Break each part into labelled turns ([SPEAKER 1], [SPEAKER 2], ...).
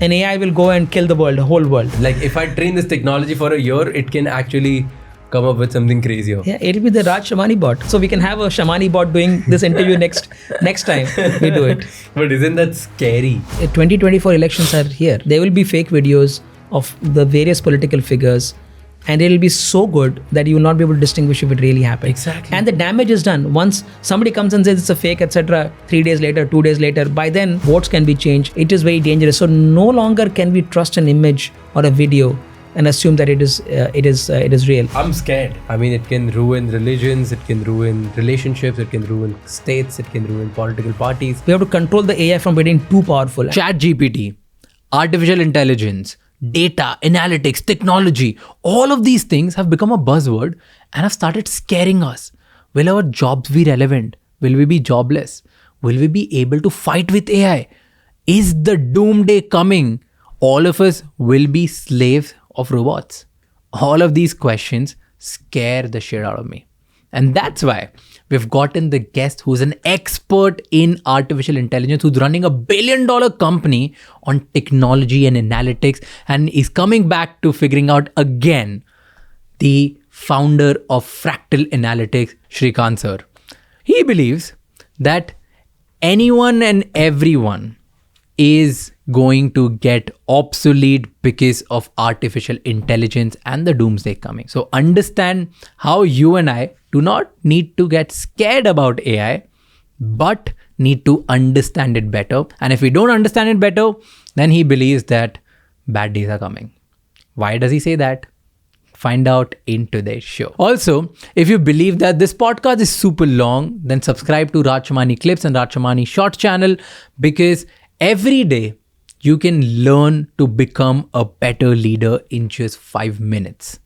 [SPEAKER 1] and AI will go and kill the whole world.
[SPEAKER 2] Like if I train this technology for a year, it can actually come up with something crazier.
[SPEAKER 1] Yeah, it'll be the Raj Shamani bot. So we can have a Shamani bot doing this interview next time we do it.
[SPEAKER 2] But isn't that scary?
[SPEAKER 1] 2024 elections are here. There will be fake videos of the various political figures, and it'll be so good that you will not be able to distinguish if it really happened.
[SPEAKER 2] Exactly.
[SPEAKER 1] And the damage is done. Once somebody comes and says it's a fake, etc., 3 days later, 2 days later, by then votes can be changed. It is very dangerous. So no longer can we trust an image or a video and assume that it is real.
[SPEAKER 2] I'm scared. I mean, it can ruin religions, it can ruin relationships, it can ruin states, it can ruin political parties.
[SPEAKER 1] We have to control the AI from getting too powerful.
[SPEAKER 3] ChatGPT, artificial intelligence, data, analytics, technology, all of these things have become a buzzword and have started scaring us. Will our jobs be relevant? Will we be jobless? Will we be able to fight with AI? Is the doomsday coming? All of us will be slaves of robots. All of these questions scare the shit out of me. And that's why we've gotten the guest who's an expert in artificial intelligence, who's running $1 billion company on technology and analytics, and is coming back to figuring out again the founder of Fractal Analytics, Srikanth sir. He believes that anyone and everyone is going to get obsolete because of artificial intelligence and the doomsday coming. So understand how you and I do not need to get scared about AI, but need to understand it better. And if we don't understand it better, then he believes that bad days are coming. Why does he say that? Find out in today's show. Also, if you believe that this podcast is super long, then subscribe to Raj Shamani Clips and Raj Shamani Short channel, because every day you can learn to become a better leader in just 5 minutes.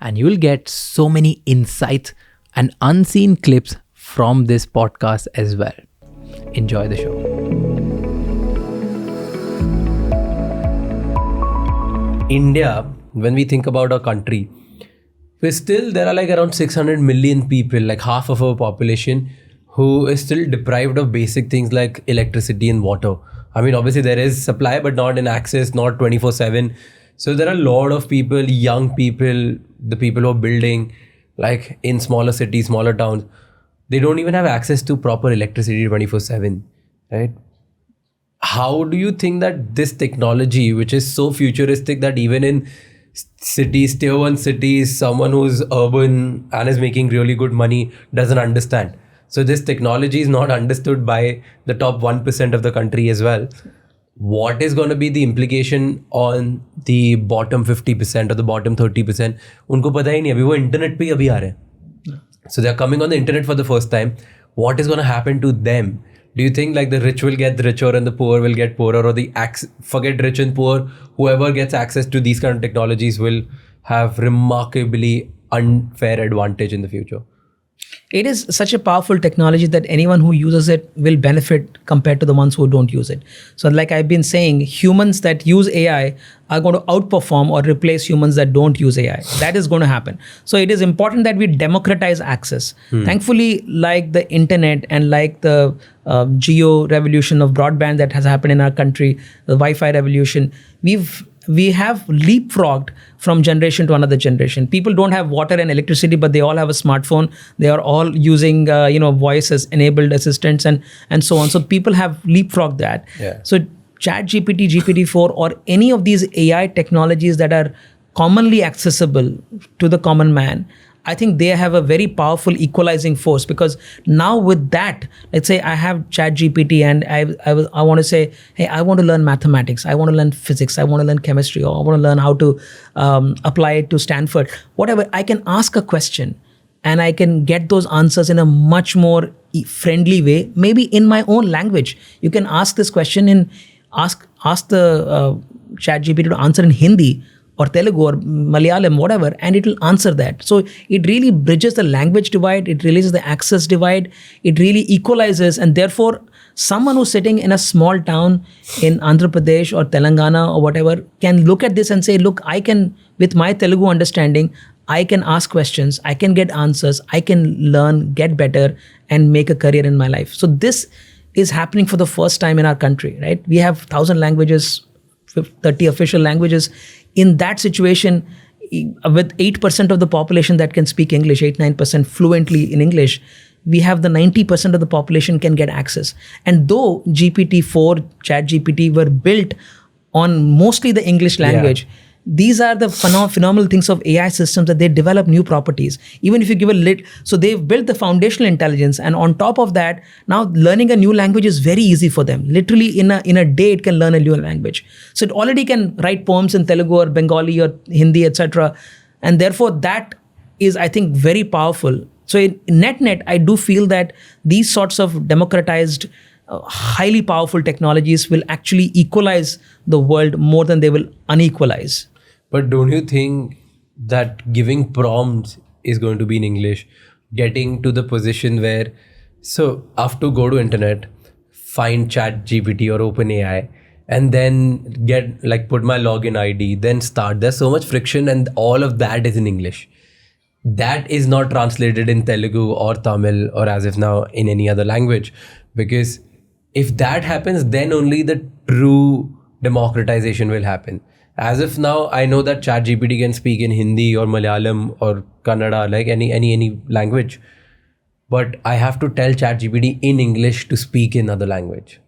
[SPEAKER 3] And you'll get so many insights and unseen clips from this podcast as well. Enjoy the show.
[SPEAKER 2] India, when we think about our country, there are like around 600 million people, like half of our population, who is still deprived of basic things like electricity and water. I mean, obviously there is supply, but not in access, not 24/7. So there are a lot of people, young people, the people who are building, like in smaller cities, smaller towns, they don't even have access to proper electricity 24/7, right? How do you think that this technology, which is so futuristic that even in cities, tier 1 cities, someone who's urban and is making really good money doesn't understand? So this technology is not understood by the top 1% of the country as well. What is going to be the implication on the bottom 50% or the bottom 30%? उनको पता ही नहीं, अभी वो internet पे ही अभी आ रहे हैं. So they are coming on the internet for the first time. What is going to happen to them? Do you think like the rich will get richer and the poor will get poorer, or forget rich and poor, whoever gets access to these kind of technologies will have remarkably unfair advantage in the future?
[SPEAKER 1] It is such a powerful technology that anyone who uses it will benefit compared to the ones who don't use it. So like I've been saying, humans that use AI are going to outperform or replace humans that don't use AI. That is going to happen. So it is important that we democratize access. Thankfully, like the internet and like the geo revolution of broadband that has happened in our country, the Wi-Fi revolution, we have leapfrogged from generation to another generation. People don't have water and electricity, but they all have a smartphone. They are all using, voices, enabled assistants and so on. So people have leapfrogged that.
[SPEAKER 2] Yeah.
[SPEAKER 1] So ChatGPT, GPT-4, or any of these AI technologies that are commonly accessible to the common man, I think they have a very powerful equalizing force, because now with that, let's say I have ChatGPT and I want to say, hey, I want to learn mathematics, I want to learn physics, I want to learn chemistry, or I want to learn how to apply it to Stanford, whatever. I can ask a question and I can get those answers in a much more friendly way, maybe in my own language. You can ask this question and ask the ChatGPT to answer in Hindi or Telugu or Malayalam, whatever, and it will answer that. So it really bridges the language divide, it releases the access divide, it really equalizes, and therefore someone who's sitting in a small town in Andhra Pradesh or Telangana or whatever can look at this and say, look, I can, with my Telugu understanding, I can ask questions, I can get answers, I can learn, get better, and make a career in my life. So this is happening for the first time in our country, right? We have 1,000 languages 30 official languages. In that situation, with 8% of the population that can speak English, 8-9% fluently in English, we have the 90% of the population can get access. And though GPT-4, ChatGPT were built on mostly the English language, these are the phenomenal things of AI systems, that they develop new properties. Even if you give so they've built the foundational intelligence, and on top of that, now learning a new language is very easy for them. Literally in a day, it can learn a new language. So it already can write poems in Telugu or Bengali or Hindi, etc. And therefore, that is, I think, very powerful. So in net, I do feel that these sorts of democratized, highly powerful technologies will actually equalize the world more than they will unequalize.
[SPEAKER 2] But don't you think that giving prompts is going to be in English, getting to the position where, so I have to go to internet, find ChatGPT or OpenAI, and then put my login ID, then start. There's so much friction, and all of that is in English. That is not translated in Telugu or Tamil or as if now in any other language. Because if that happens, then only the true democratization will happen. As of now, I know that ChatGPT can speak in Hindi or Malayalam or Kannada, like any language. But I have to tell ChatGPT in English to speak in other language.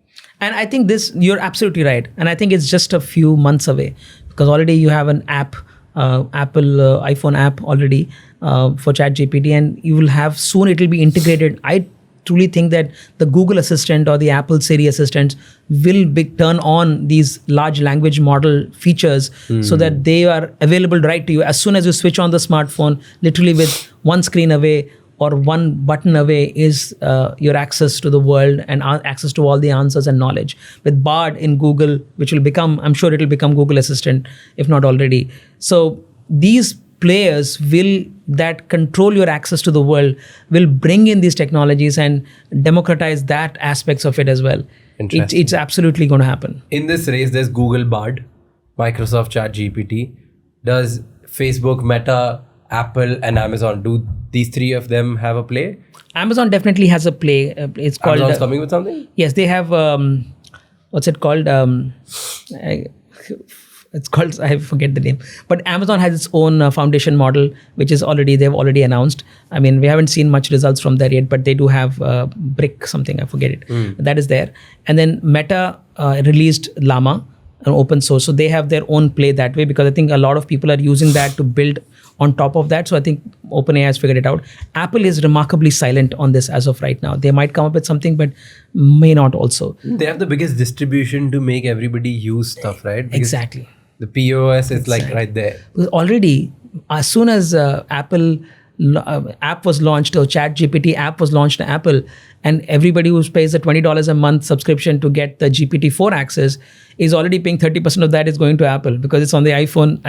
[SPEAKER 1] And I think you're absolutely right. And I think it's just a few months away, because already you have an app, Apple iPhone app already for ChatGPT, and you will have soon, it will be integrated. I truly think that the Google Assistant or the Apple Siri assistants will turn on these large language model features so that they are available right to you. As soon as you switch on the smartphone, literally with one screen away or one button away is your access to the world and access to all the answers and knowledge. With Bard in Google, which will become, I'm sure it will become Google Assistant, if not already. So these players that control your access to the world will bring in these technologies and democratize that aspects of it as well. It's absolutely going to happen.
[SPEAKER 2] In this race, there's Google Bard, Microsoft ChatGPT. Does Facebook, Meta, Apple and Amazon, do these three of them have a play?
[SPEAKER 1] Amazon definitely has a play. It's called...
[SPEAKER 2] Amazon's coming with something?
[SPEAKER 1] Yes, they have... what's it called? It's called, I forget the name, but Amazon has its own foundation model, which is they've already announced. I mean, we haven't seen much results from there yet, but they do have Brick something, I forget it. That is there. And then Meta released Llama, an open source. So they have their own play that way, because I think a lot of people are using that to build on top of that. So I think OpenAI has figured it out. Apple is remarkably silent on this as of right now. They might come up with something, but may not also.
[SPEAKER 2] They have the biggest distribution to make everybody use stuff, right? Because
[SPEAKER 1] exactly.
[SPEAKER 2] The POS is right there.
[SPEAKER 1] Already, as soon as Apple app was launched, or ChatGPT app was launched in Apple, and everybody who pays the $20 a month subscription to get the GPT-4 access is already paying 30% of that is going to Apple, because it's on the iPhone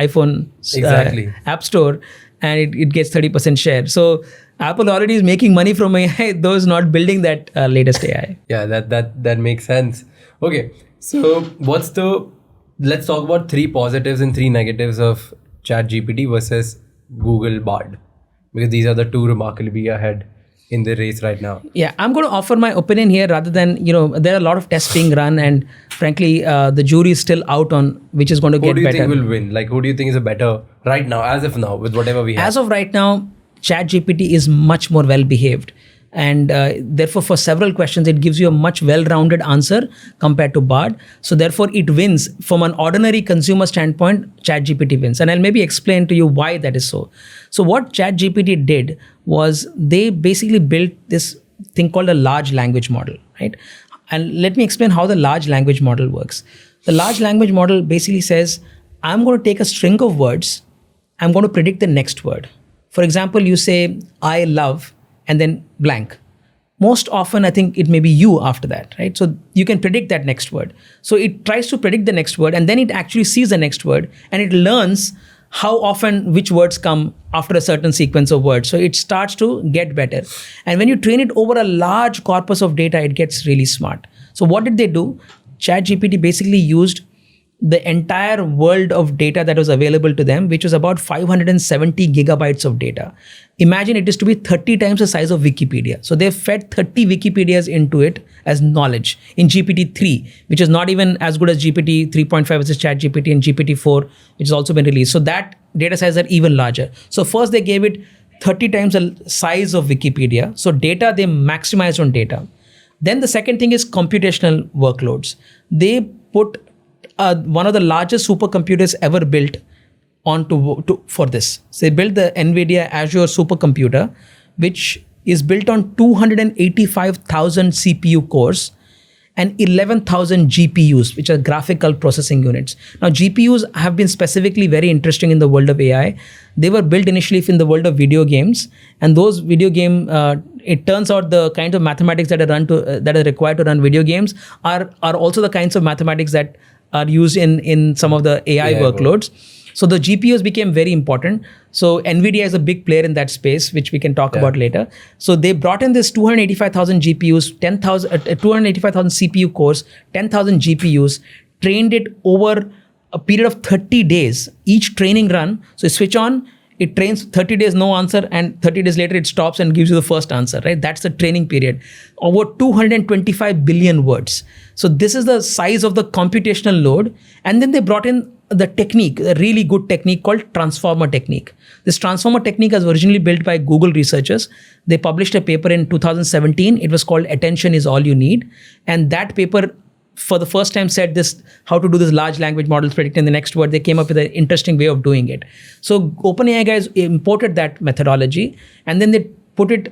[SPEAKER 1] App Store, and it gets 30% share. So Apple already is making money from AI, those not building that latest AI.
[SPEAKER 2] Yeah, that makes sense. Okay, so let's talk about 3 positives and 3 negatives of ChatGPT versus Google Bard, because these are the 2 remarkably ahead in the race right now.
[SPEAKER 1] Yeah, I'm going to offer my opinion here rather than, there are a lot of tests being run, and frankly, the jury is still out on which is going to get better.
[SPEAKER 2] Who do you think will win? Like, who do you think is a better right now, as of now, with whatever we have?
[SPEAKER 1] As of right now, ChatGPT is much more well behaved. And therefore, for several questions, it gives you a much well-rounded answer compared to Bard. So therefore, it wins. From an ordinary consumer standpoint, ChatGPT wins. And I'll maybe explain to you why that is so. So what ChatGPT did was they basically built this thing called a large language model, right? And let me explain how the large language model works. The large language model basically says, I'm going to take a string of words. I'm going to predict the next word. For example, you say, I love, and then blank. Most often, I think it may be you after that, right? So you can predict that next word. So it tries to predict the next word, and then it actually sees the next word, and it learns how often which words come after a certain sequence of words. So it starts to get better. And when you train it over a large corpus of data, it gets really smart. So what did they do? ChatGPT basically used the entire world of data that was available to them, which was about 570 gigabytes of data. Imagine it is to be 30 times the size of Wikipedia. So they've fed 30 Wikipedias into it as knowledge in GPT-3, which is not even as good as GPT 3.5, which is ChatGPT, and GPT-4, which has also been released. So that data size are even larger. So first they gave it 30 times the size of Wikipedia. So data, they maximized on data. Then the second thing is computational workloads. They put one of the largest supercomputers ever built for this. So they built the NVIDIA Azure supercomputer, which is built on 285,000 CPU cores and 11,000 GPUs, which are graphical processing units. Now, GPUs have been specifically very interesting in the world of AI. They were built initially in the world of video games, and those video game, it turns out the kinds of mathematics that are required to run video games are also the kinds of mathematics that are used in some of the AI workloads. So the GPUs became very important. So NVIDIA is a big player in that space, which we can talk about later. So they brought in this 285,000 GPUs, 285,000 CPU cores, 10,000 GPUs, trained it over a period of 30 days, each training run. So you switch on, it trains 30 days, no answer, and 30 days later it stops and gives you the first answer, right? That's the training period. Over 225 billion words. So this is the size of the computational load. And then they brought in the technique, a really good technique called transformer technique. This transformer technique was originally built by Google researchers. They published a paper in 2017. It was called Attention is All You Need. And that paper, for the first time, said this, how to do this large language models predicting the next word. They came up with an interesting way of doing it. So OpenAI guys imported that methodology, and then they put it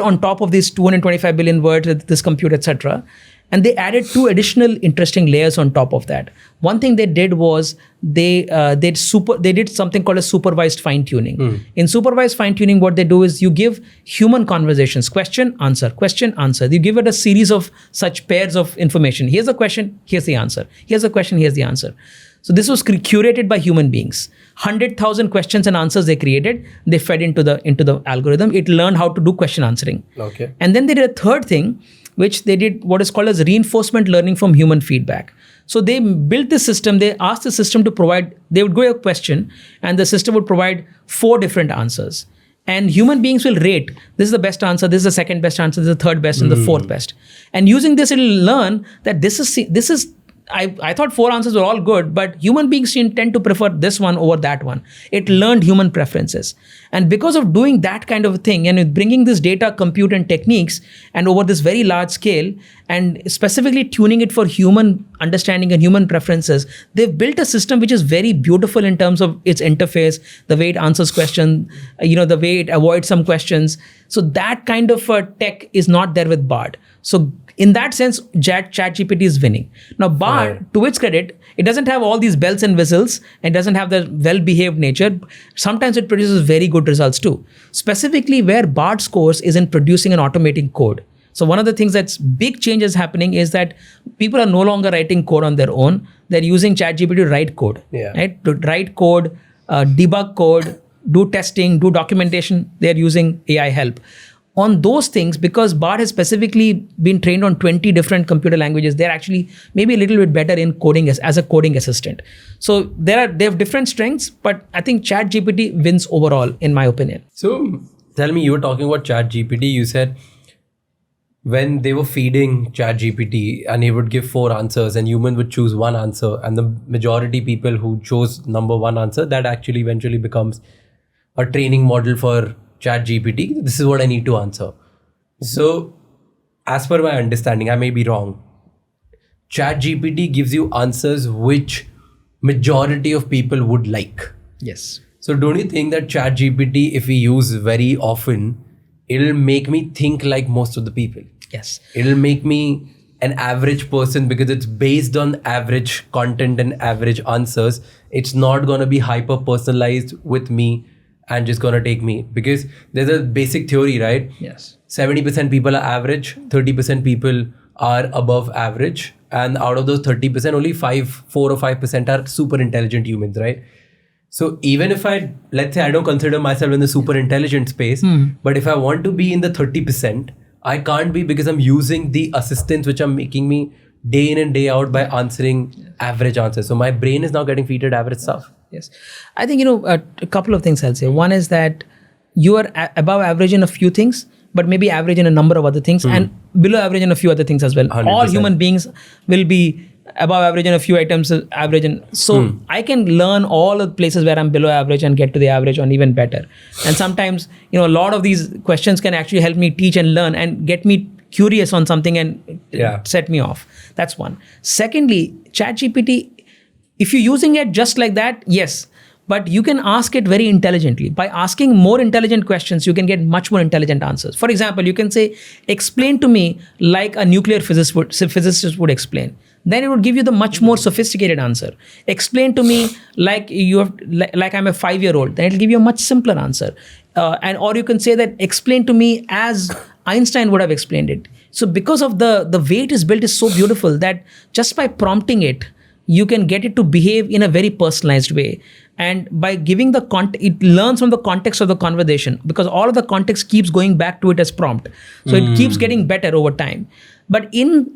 [SPEAKER 1] on top of these 225 billion words with this compute, etc. And they added two additional interesting layers on top of that. One thing they did was they did something called a supervised fine-tuning. In supervised fine-tuning, what they do is you give human conversations, question, answer. You give it a series of such pairs of information. Here's a question, here's the answer. Here's a question, here's the answer. So this was curated by human beings. 100,000 questions and answers they created, they fed into the algorithm. It learned how to do question answering.
[SPEAKER 2] Okay.
[SPEAKER 1] And then they did a third thing, which they did what is called as reinforcement learning from human feedback. So they built this system, they asked the system to provide, they would go a question and the system would provide 4 different answers. And human beings will rate, this is the best answer, this is the second best answer, this is the third best, and the fourth best. And using this, it'll learn that this is I thought 4 answers were all good, but human beings tend to prefer this one over that one. It learned human preferences. And because of doing that kind of a thing, and bringing this data, compute, and techniques, and over this very large scale, and specifically tuning it for human understanding and human preferences, they've built a system which is very beautiful in terms of its interface, the way it answers questions, the way it avoids some questions. So that kind of tech is not there with Bard. So in that sense, ChatGPT is winning. Now, Bard, to its credit, it doesn't have all these bells and whistles. It doesn't have the well-behaved nature. Sometimes it produces very good results too. Specifically, where Bard scores is in producing and automating code. So one of the things that's big changes happening is that people are no longer writing code on their own. They're using ChatGPT to write code. Right? To write code, debug code, do testing, do documentation. They're using AI help. On those things, because Bard has specifically been trained on 20 different computer languages, they're actually maybe a little bit better in coding as a coding assistant. So they have different strengths, but I think ChatGPT wins overall, in my opinion.
[SPEAKER 2] So tell me, you were talking about ChatGPT. You said when they were feeding ChatGPT and he would give 4 answers and human would choose 1 answer, and the majority people who chose number 1 answer, that actually eventually becomes a training model for ChatGPT. This is what I need to answer. So as per my understanding, I may be wrong, ChatGPT gives you answers which majority of people would like.
[SPEAKER 1] Yes.
[SPEAKER 2] So don't you think that ChatGPT, if we use very often, it'll make me think like most of the people?
[SPEAKER 1] Yes.
[SPEAKER 2] It'll make me an average person because it's based on average content and average answers. It's not going to be hyper personalized with me and just gonna take me, because there's a basic theory, right?
[SPEAKER 1] Yes.
[SPEAKER 2] 70% people are average, 30% people are above average, and out of those 30%, only 4 or 5% are super intelligent humans, right? So even if let's say I don't consider myself in the super intelligent space, but if I want to be in the 30%, I can't be, because I'm using the assistants which are making me day in and day out by answering average answers. So my brain is now getting feeded average stuff.
[SPEAKER 1] Yes. I think, a couple of things I'll say. One is that you are above average in a few things, but maybe average in a number of other things, and below average in a few other things as well.
[SPEAKER 2] 100%.
[SPEAKER 1] All human beings will be above average in a few items, average in. So I can learn all the places where I'm below average and get to the average or even better. And sometimes, a lot of these questions can actually help me teach and learn and get me curious on something and set me off. That's one. Secondly, ChatGPT, if you're using it just like that, yes, but you can ask it very intelligently. By asking more intelligent questions, you can get much more intelligent answers. For example, you can say, explain to me like a nuclear physicist would explain. Then it would give you the much more sophisticated answer. Explain to me like like I'm a 5-year-old. Then it'll give you a much simpler answer. Or you can say that explain to me as Einstein would have explained it. So because of the way it is built is so beautiful that just by prompting it, you can get it to behave in a very personalized way. And by giving it learns from the context of the conversation, because all of the context keeps going back to it as prompt. So it keeps getting better over time. But in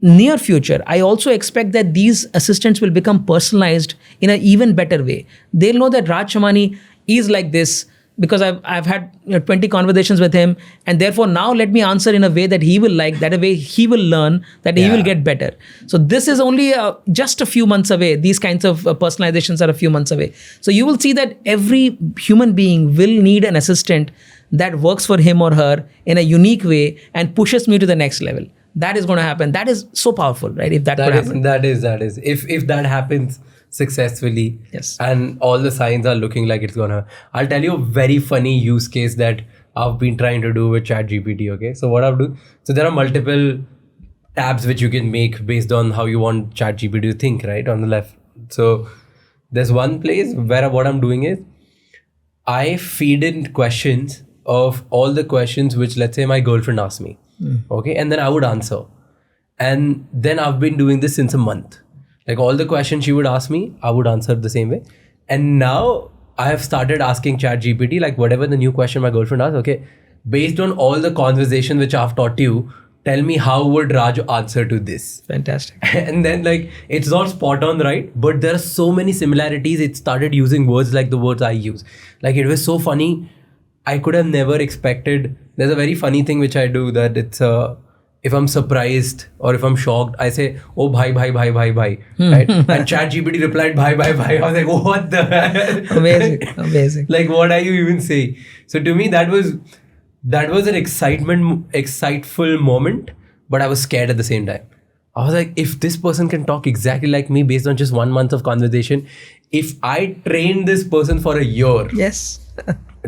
[SPEAKER 1] near future, I also expect that these assistants will become personalized in an even better way. They'll know that Raj Shamani is like this because I've had 20 conversations with him, and therefore now let me answer in a way that he will like, that a way he will learn, that he will get better. So this is only just a few months away. These kinds of personalizations are a few months away. So you will see that every human being will need an assistant that works for him or her in a unique way and pushes me to the next level. That is going to happen. That is so powerful, right? If that could happen.
[SPEAKER 2] That is. If that happens successfully,
[SPEAKER 1] yes,
[SPEAKER 2] and all the signs are looking like it's gonna. I'll tell you a very funny use case that I've been trying to do with ChatGPT. Okay, so what I've do. So there are multiple tabs which you can make based on how you want ChatGPT to think. Right on the left. So there's one place where what I'm doing is I feed in questions of all the questions which, let's say, my girlfriend asked me. Okay, and then I would answer. And then I've been doing this since a month. Like all the questions she would ask me, I would answer the same way. And now I have started asking ChatGPT, like whatever the new question my girlfriend asks, okay, based on all the conversation which I've taught you, tell me how would Raj answer to this?
[SPEAKER 1] Fantastic.
[SPEAKER 2] And then like, it's not spot on, right? But there are so many similarities. It started using words like the words I use. Like it was so funny. I could have never expected. There's a very funny thing which I do that it's if I'm surprised or if I'm shocked, I say, oh, bhai. Right? And ChatGPT replied, bhai. I was like, what the hell?
[SPEAKER 1] Amazing.
[SPEAKER 2] Like, what are you even saying? So to me, that was an exciteful moment, but I was scared at the same time. I was like, if this person can talk exactly like me based on just 1 month of conversation, if I train this person for a year,
[SPEAKER 1] yes.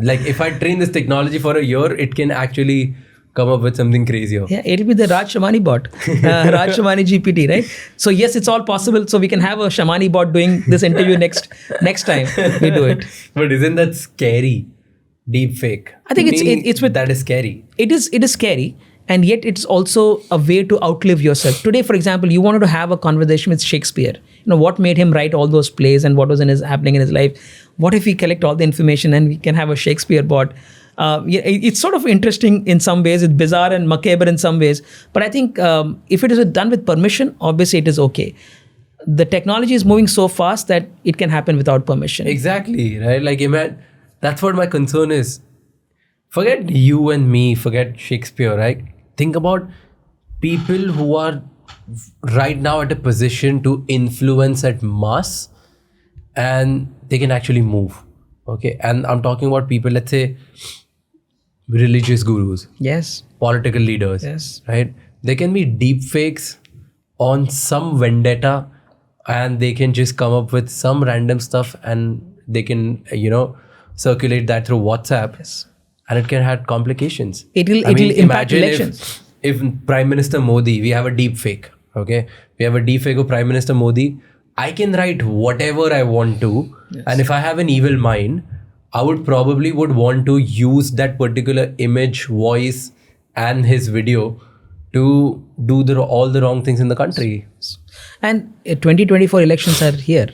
[SPEAKER 2] Like if I train this technology for a year, it can actually come up with something crazier.
[SPEAKER 1] Yeah, it'll be the Raj Shamani bot, Raj Shamani GPT, right? So yes, it's all possible. So we can have a Shamani bot doing this interview next time we do it.
[SPEAKER 2] But isn't that scary? Deep fake.
[SPEAKER 1] I think it's with
[SPEAKER 2] that is scary.
[SPEAKER 1] It is scary, and yet it's also a way to outlive yourself. Today, for example, you wanted to have a conversation with Shakespeare. What made him write all those plays and what was happening in his life. What if we collect all the information and we can have a Shakespeare bot? It's sort of interesting in some ways. It's bizarre and macabre in some ways. But I think if it is done with permission, obviously it is okay. The technology is moving so fast that it can happen without permission.
[SPEAKER 2] Exactly, right? Like, that's what my concern is. Forget you and me, forget Shakespeare, right? Think about people who are right now at a position to influence at mass and they can actually move. Okay. And I'm talking about people, let's say, religious gurus.
[SPEAKER 1] Yes.
[SPEAKER 2] Political leaders.
[SPEAKER 1] Yes.
[SPEAKER 2] Right? They can be deep fakes on some vendetta and they can just come up with some random stuff and they can, circulate that through WhatsApp.
[SPEAKER 1] Yes.
[SPEAKER 2] And it can have complications.
[SPEAKER 1] It'll impact elections.
[SPEAKER 2] If Prime Minister Modi, we have a deep fake. Okay. We have a deep fake of Prime Minister Modi. I can write whatever I want to. Yes. And if I have an evil mind, I would want to use that particular image, voice, and his video to do all the wrong things in the country.
[SPEAKER 1] And 2024 elections are here,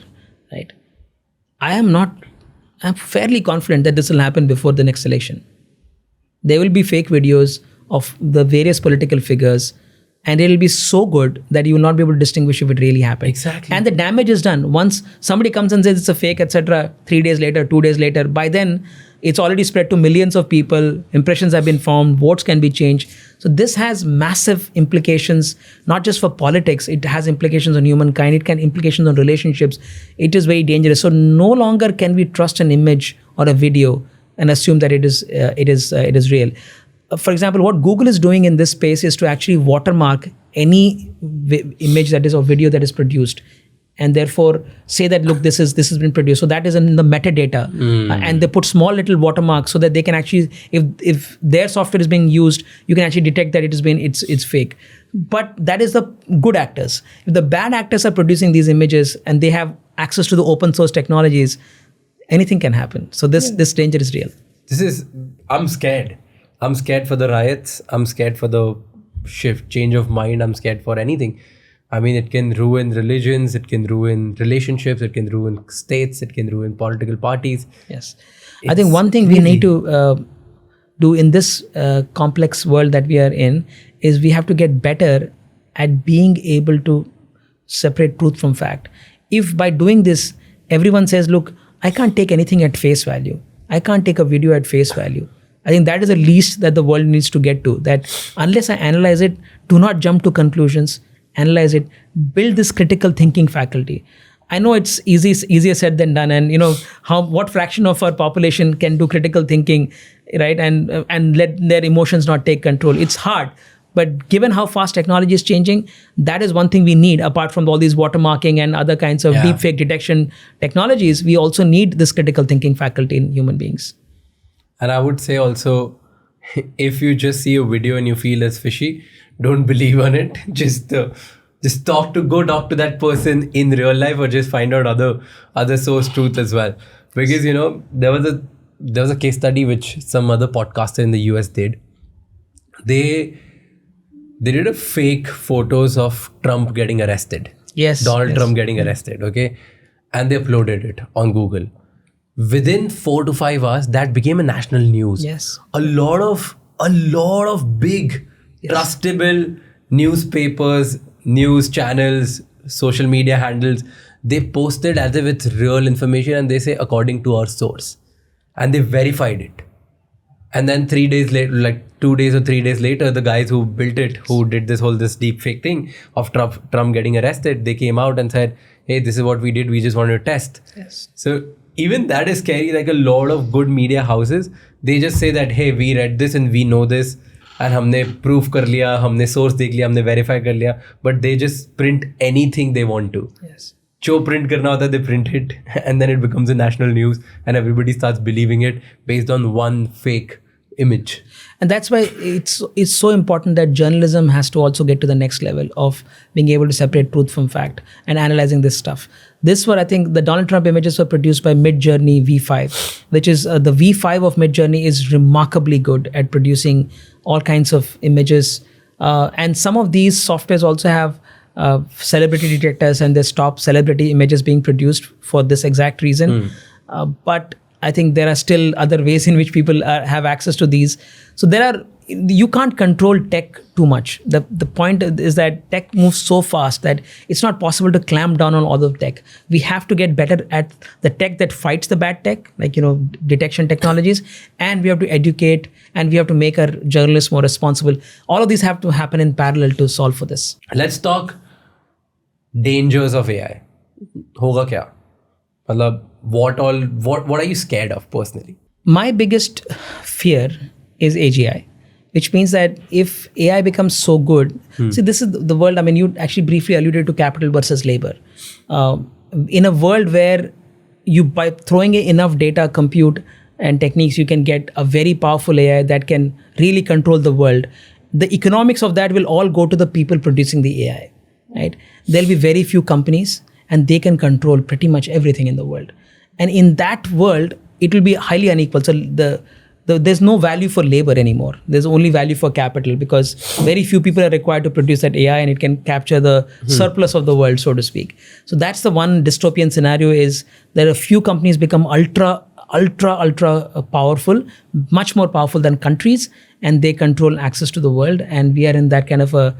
[SPEAKER 1] right? I'm fairly confident that this will happen before the next election. There will be fake videos of the various political figures and it'll be so good that you will not be able to distinguish if it really happened.
[SPEAKER 2] Exactly.
[SPEAKER 1] And the damage is done. Once somebody comes and says it's a fake, etc., 3 days later, 2 days later, by then it's already spread to millions of people. Impressions have been formed. Votes can be changed. So this has massive implications, not just for politics. It has implications on humankind. It can implications on relationships. It is very dangerous. So no longer can we trust an image or a video and assume that it is real. For example, what Google is doing in this space is to actually watermark any image that is or video that is produced, and therefore say that, look, this has been produced. So that is in the metadata, and they put small little watermarks so that they can actually, if their software is being used, you can actually detect that it's fake. But that is the good actors. If the bad actors are producing these images and they have access to the open source technologies, anything can happen. So this danger is real.
[SPEAKER 2] I'm scared. I'm scared for the riots. I'm scared for the change of mind. I'm scared for anything. I mean, it can ruin religions. It can ruin relationships. It can ruin states. It can ruin political parties.
[SPEAKER 1] Yes. I think one thing we need to do in this complex world that we are in is we have to get better at being able to separate truth from fact. If by doing this, everyone says, look, I can't take anything at face value. I can't take a video at face value. I think that is the least that the world needs to get to, that unless I analyze it, do not jump to conclusions, analyze it, build this critical thinking faculty. I know it's easier said than done, and what fraction of our population can do critical thinking, right? And let their emotions not take control. It's hard, but given how fast technology is changing, that is one thing we need. Apart from all these watermarking and other kinds of deepfake detection technologies, we also need this critical thinking faculty in human beings.
[SPEAKER 2] And I would say also, if you just see a video and you feel it's fishy, don't believe on it. Just go talk to that person in real life, or just find out other source truth as well. Because there was a case study which some other podcaster in the US did. They did a fake photos of Trump getting arrested.
[SPEAKER 1] Yes.
[SPEAKER 2] Donald Trump getting arrested. Okay, and they uploaded it on Google. Within 4 to 5 hours, that became a national news.
[SPEAKER 1] Yes.
[SPEAKER 2] A lot of big, trustable newspapers, news channels, social media handles, they posted as if it's real information, and they say according to our source, and they verified it. And then 3 days later, like 2 days or 3 days later, the guys who built it, who did this deep fake thing of Trump getting arrested, they came out and said, hey, this is what we did. We just wanted to test.
[SPEAKER 1] Yes.
[SPEAKER 2] So even that is scary. Like a lot of good media houses, they just say that, hey, we read this and we know this, and हमने proof कर लिया, हमने source देख लिया, हमने verify कर लिया, but they just print anything they want to.
[SPEAKER 1] Yes.
[SPEAKER 2] जो print करना होता है, they print it, and then it becomes a national news, and everybody starts believing it based on one fake image.
[SPEAKER 1] And that's why it's so important that journalism has to also get to the next level of being able to separate truth from fact and analyzing this stuff. This were, I think, the Donald Trump images were produced by Midjourney V5, which is the V5 of Midjourney is remarkably good at producing all kinds of images. And some of these softwares also have celebrity detectors, and they stop celebrity images being produced for this exact reason. But I think there are still other ways in which people have access to these. So you can't control tech too much. The point is that tech moves so fast that it's not possible to clamp down on all of tech. We have to get better at the tech that fights the bad tech, like detection technologies, and we have to educate, and we have to make our journalists more responsible. All of these have to happen in parallel to solve for this.
[SPEAKER 2] Let's talk dangers of AI. Hoga kya? मतलब what are you scared of personally?
[SPEAKER 1] My biggest fear is AGI, which means that if AI becomes so good, see, this is the world. I mean, you actually briefly alluded to capital versus labor. In a world where by throwing in enough data, compute, and techniques, you can get a very powerful AI that can really control the world. The economics of that will all go to the people producing the AI, right? There'll be very few companies, and they can control pretty much everything in the world. And in that world, it will be highly unequal. So there's no value for labor anymore. There's only value for capital, because very few people are required to produce that AI, and it can capture the surplus of the world, so to speak. So that's the one dystopian scenario, is that a few companies become ultra powerful, much more powerful than countries, and they control access to the world. And we are in that kind of a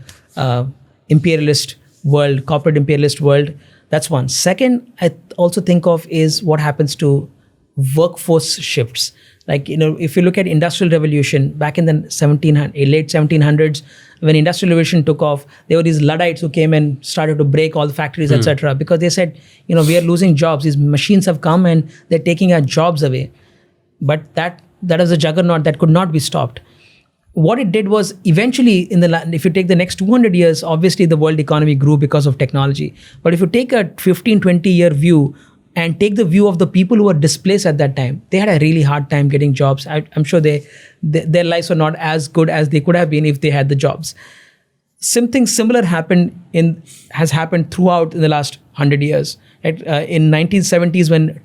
[SPEAKER 1] imperialist world, corporate imperialist world. That's one. Second, I also think of is what happens to workforce shifts. Like, if you look at industrial revolution back in the late 1700s, when industrial revolution took off, there were these Luddites who came and started to break all the factories, etc. Because they said, we are losing jobs. These machines have come and they're taking our jobs away. But that is a juggernaut that could not be stopped. What it did was eventually, if you take the next 200 years, obviously the world economy grew because of technology. But if you take a 15, 20-year view and take the view of the people who were displaced at that time, they had a really hard time getting jobs. I'm sure their lives were not as good as they could have been if they had the jobs. Something similar has happened throughout in the last 100 years. In 1970s, when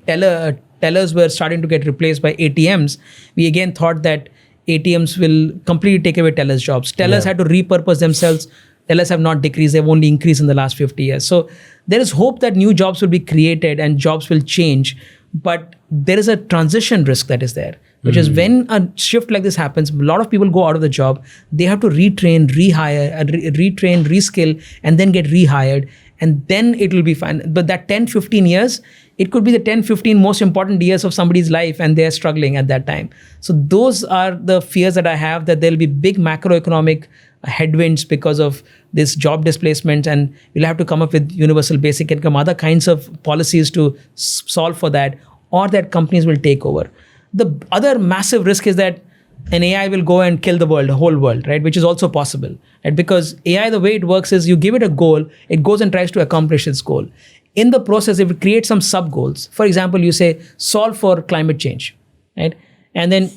[SPEAKER 1] tellers were starting to get replaced by ATMs, we again thought that ATMs will completely take away tellers' jobs. Tellers had to repurpose themselves. Tellers have not decreased. They've only increased in the last 50 years. So there is hope that new jobs will be created and jobs will change. But there is a transition risk that is there, which is when a shift like this happens, a lot of people go out of the job. They have to retrain, reskill, and then get rehired. And then it will be fine. But that 10, 15 years, it could be the 10, 15 most important years of somebody's life and they're struggling at that time. So those are the fears that I have, that there'll be big macroeconomic headwinds because of this job displacement, and we'll have to come up with universal basic income, other kinds of policies to solve for that, or that companies will take over. The other massive risk is that an AI will go and kill the whole world, right? Which is also possible, right? Because AI, the way it works is you give it a goal, it goes and tries to accomplish its goal. In the process, if it creates some sub goals, for example, you say solve for climate change, right? And then,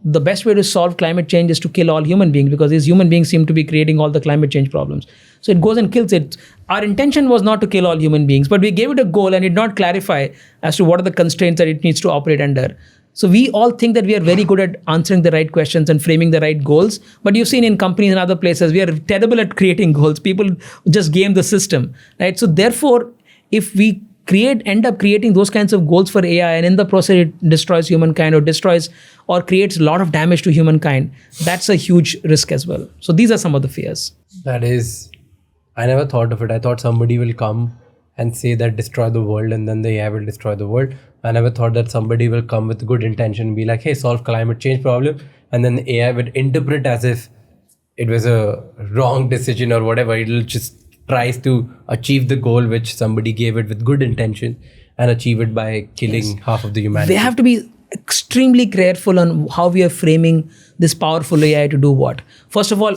[SPEAKER 1] the best way to solve climate change is to kill all human beings, because these human beings seem to be creating all the climate change problems. So it goes and kills it. Our intention was not to kill all human beings, but we gave it a goal and it did not clarify as to what are the constraints that it needs to operate under. So we all think that we are very good at answering the right questions and framing the right goals. But you've seen in companies and other places, we are terrible at creating goals. People just game the system, right? So therefore, if we end up creating those kinds of goals for AI, and in the process it destroys humankind or creates a lot of damage to humankind, that's a huge risk as well. So these are some of the fears.
[SPEAKER 2] I never thought of it. I thought somebody will come and say that destroy the world, and then the AI will destroy the world. I never thought that somebody will come with good intention and be like, hey, solve climate change problem, and then the AI would interpret as if it was a wrong decision or whatever. It'll just tries to achieve the goal which somebody gave it with good intention, and achieve it by killing half of the humanity.
[SPEAKER 1] They have to be extremely careful on how we are framing this powerful AI to do what. First of all,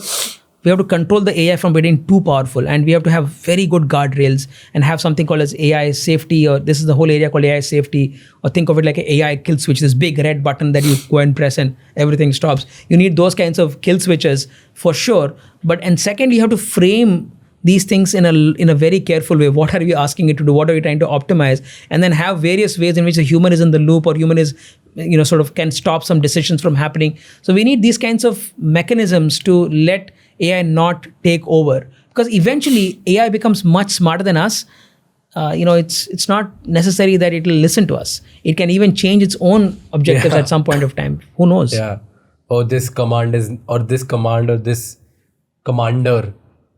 [SPEAKER 1] we have to control the AI from getting too powerful, and we have to have very good guardrails and have something called as AI safety, or this is the whole area called AI safety, or think of it like an AI kill switch, this big red button that you go and press and everything stops. You need those kinds of kill switches for sure. And second, you have to frame these things in a very careful way. What are we asking it to do? What are we trying to optimize? And then have various ways in which the human is in the loop, or human is, sort of can stop some decisions from happening. So we need these kinds of mechanisms to let AI not take over, because eventually AI becomes much smarter than us. It's not necessary that it will listen to us. It can even change its own objectives at some point of time. Who knows?
[SPEAKER 2] Yeah. This command or this commander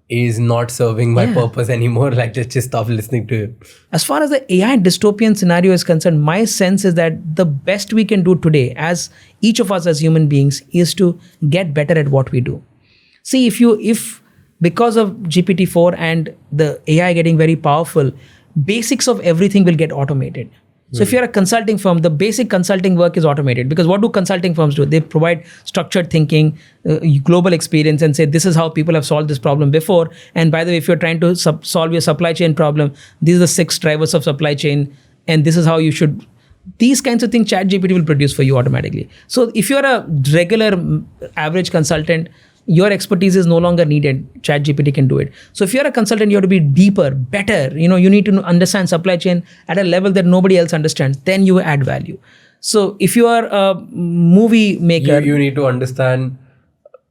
[SPEAKER 2] is not serving my purpose anymore. Like, let's just stop listening to him.
[SPEAKER 1] As far as the AI dystopian scenario is concerned, my sense is that the best we can do today, as each of us as human beings, is to get better at what we do. See, if because of GPT-4 and the AI getting very powerful, basics of everything will get automated. So if you're a consulting firm, the basic consulting work is automated, because what do consulting firms do? They provide structured thinking, global experience, and say, this is how people have solved this problem before. And by the way, if you're trying to solve your supply chain problem, these are the 6 drivers of supply chain, and this is how you should. These kinds of things ChatGPT will produce for you automatically. So if you're a regular average consultant, your expertise is no longer needed. ChatGPT can do it. So if you're a consultant, you have to be deeper, better. You need to understand supply chain at a level that nobody else understands. Then you add value. So if you are a movie maker,
[SPEAKER 2] you need to understand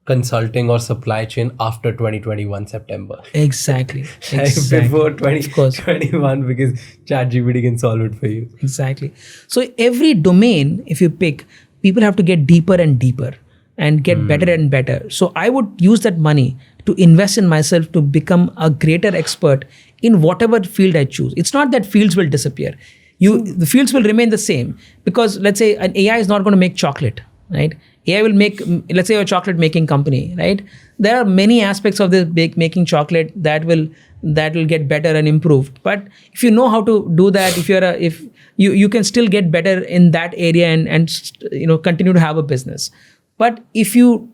[SPEAKER 2] consulting or supply chain after 2021 September.
[SPEAKER 1] Exactly.
[SPEAKER 2] Before 2021, because ChatGPT can solve it for you.
[SPEAKER 1] Exactly. So every domain, if you pick, people have to get deeper and deeper and get better and better. So I would use that money to invest in myself to become a greater expert in whatever field I choose. It's not that fields will disappear. The fields will remain the same, because let's say an AI is not going to make chocolate, right? AI will make, let's say, a chocolate making company, right? There are many aspects of this making chocolate that will get better and improved. But if you know how to do that, if you can still get better in that area and continue to have a business. But if you're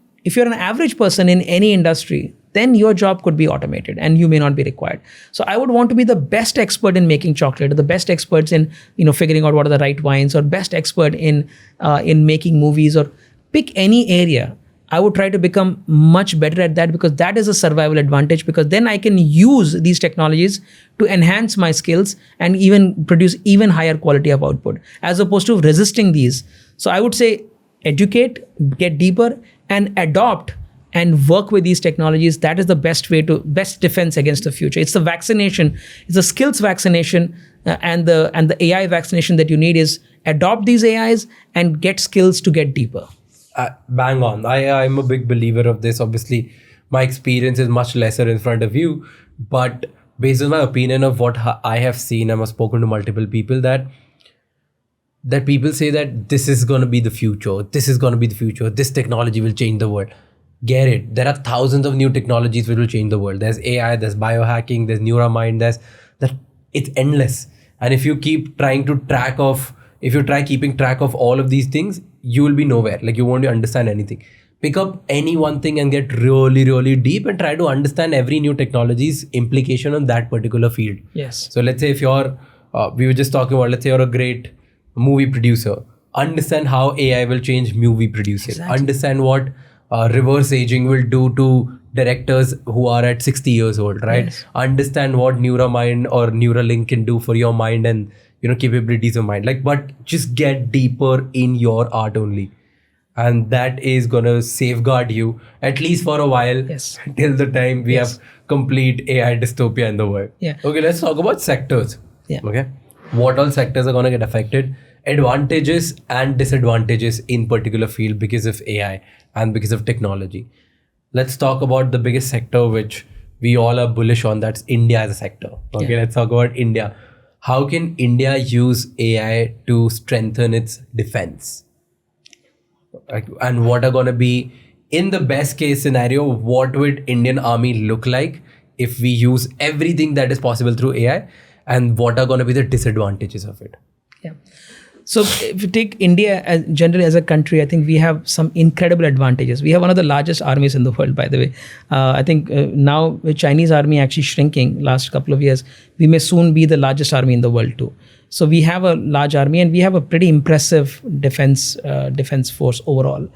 [SPEAKER 1] an average person in any industry, then your job could be automated and you may not be required. So I would want to be the best expert in making chocolate, or the best experts in figuring out what are the right wines, or best expert in making movies, or pick any area. I would try to become much better at that, because that is a survival advantage, because then I can use these technologies to enhance my skills and even produce even higher quality of output, as opposed to resisting these. So I would say educate, get deeper, and adopt and work with these technologies. That is the best defense against the future. It's the vaccination, it's the skills vaccination, and the AI vaccination that you need is adopt these AIs and get skills to get deeper.
[SPEAKER 2] Bang on. I'm a big believer of this. Obviously, my experience is much lesser in front of you, but based on my opinion of what I have seen, I've spoken to multiple people that people say that this is going to be the future. This is going to be the future. This technology will change the world. Get it. There are thousands of new technologies which will change the world. There's AI, there's biohacking, there's neuramind, it's endless. And if you keep trying to keeping track of all of these things, you will be nowhere. Like, you won't understand anything. Pick up any one thing and get really, really deep and try to understand every new technology's implication on that particular field.
[SPEAKER 1] Yes.
[SPEAKER 2] So let's say if we were just talking about, let's say you're a great movie producer, understand how AI will change movie producing.
[SPEAKER 1] Exactly.
[SPEAKER 2] Understand what reverse aging will do to directors who are at 60 years old, right?
[SPEAKER 1] Yes.
[SPEAKER 2] Understand what neuramind or Neuralink can do for your mind and capabilities of mind. But just get deeper in your art only, and that is gonna safeguard you at least for a while.
[SPEAKER 1] Yes.
[SPEAKER 2] Till the time we have complete AI dystopia in the world.
[SPEAKER 1] Yeah.
[SPEAKER 2] Okay, let's talk about sectors.
[SPEAKER 1] Yeah.
[SPEAKER 2] Okay, what all sectors are gonna get affected? Advantages and disadvantages in particular field because of AI and because of technology. Let's talk about the biggest sector which we all are bullish on. That's India as a sector. Okay, Let's talk about India. How can India use AI to strengthen its defense? And what are going to be, in the best case scenario, what would Indian Army look like if we use everything that is possible through AI? And what are going to be the disadvantages of it?
[SPEAKER 1] Yeah. So if you take India generally as a country, I think we have some incredible advantages. We have one of the largest armies in the world, by the way. I think now with Chinese army actually shrinking last couple of years, we may soon be the largest army in the world too. So we have a large army and we have a pretty impressive defense force overall.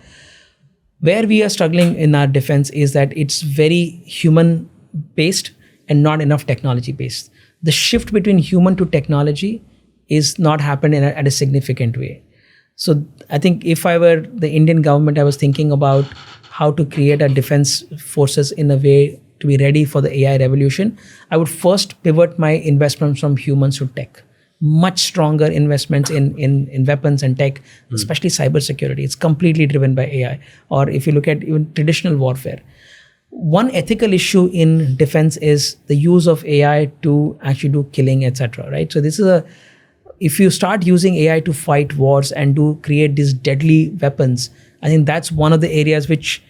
[SPEAKER 1] Where we are struggling in our defense is that it's very human based and not enough technology based. The shift between human to technology is not happened at a significant way. So I think if I were the Indian government, I was thinking about how to create a defense forces in a way to be ready for the AI revolution. I would first pivot my investments from humans to tech. Much stronger investments in weapons and tech, especially cybersecurity. It's completely driven by AI. Or if you look at even traditional warfare. One ethical issue in defense is the use of AI to actually do killing, etc. Right? So this is if you start using AI to fight wars and to create these deadly weapons, I think that's one of the areas which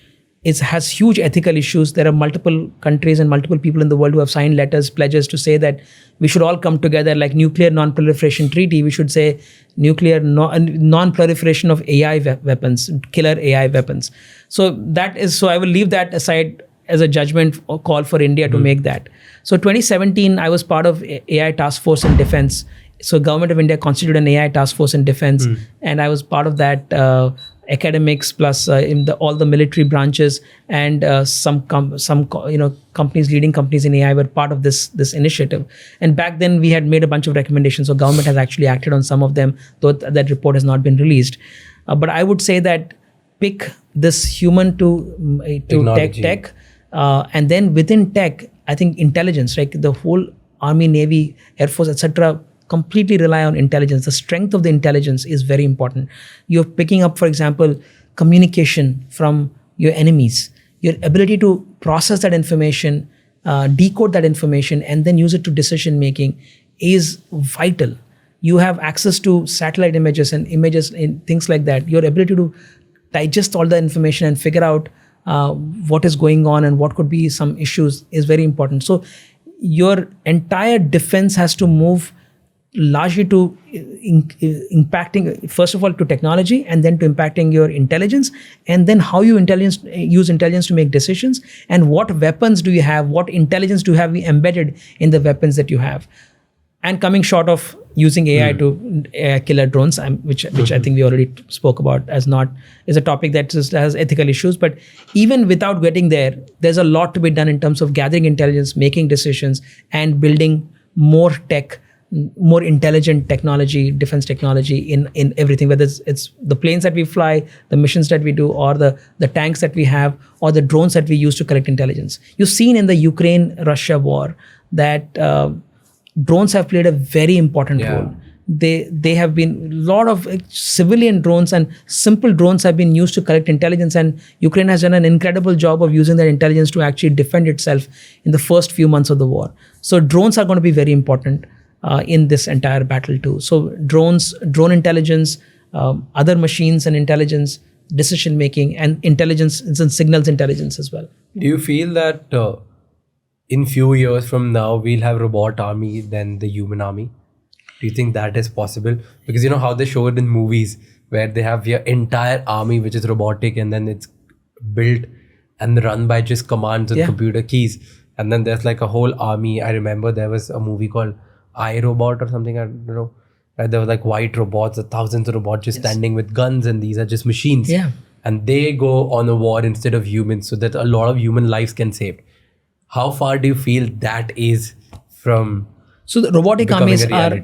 [SPEAKER 1] has huge ethical issues. There are multiple countries and multiple people in the world who have signed pledges to say that we should all come together, like nuclear non-proliferation treaty. We should say nuclear non-proliferation of AI weapons, killer AI weapons. So I will leave that aside as a judgment or call for India to make that. So 2017, I was part of AI task force in defense. So Government of India constituted an AI task force in defense, and I was part of that. Academics plus all the military branches and some companies, leading companies in AI were part of this initiative. And back then we had made a bunch of recommendations. So government has actually acted on some of them, though that report has not been released. But I would say that pick this human to tech, and then within tech, I think intelligence, like the whole Army, Navy, Air Force, etc. completely rely on intelligence. The strength of the intelligence is very important. You're picking up, for example, communication from your enemies. your ability to process that information, decode that information, and then use it to decision making is vital. You have access to satellite images and images and things like that. Your ability to digest all the information and figure out what is going on and what could be some issues is very important. So your entire defense has to move largely to impacting, first of all, to technology, and then to impacting your intelligence, and then how you use intelligence to make decisions, and what weapons do you have, what intelligence do you have embedded in the weapons that you have. And coming short of using AI to killer drones, which I think we already spoke about as a topic that just has ethical issues. But even without getting there, there's a lot to be done in terms of gathering intelligence, making decisions, and building more tech, more intelligent technology, defense technology in everything, whether it's the planes that we fly, the missions that we do, or the tanks that we have, or the drones that we use to collect intelligence. You've seen in the Ukraine-Russia war that drones have played a very important role. They have been, a lot of civilian drones and simple drones have been used to collect intelligence, and Ukraine has done an incredible job of using that intelligence to actually defend itself in the first few months of the war. So drones are going to be very important in this entire battle too. So drone intelligence, other machines and intelligence, decision making, and intelligence and signals intelligence as well.
[SPEAKER 2] Do you feel that in few years from now we'll have robot army than the human army? Do you think that is possible? Because you know how they show it in movies where they have your entire army which is robotic, and then it's built and run by just commands and computer keys, and then there's like a whole army. I remember there was a movie called iRobot or something, I don't know, where there were like white robots, thousands of robots just standing with guns, and these are just machines. And they go on a war instead of humans, so that a lot of human lives can save. How far do you feel that is from
[SPEAKER 1] So the robotic armies are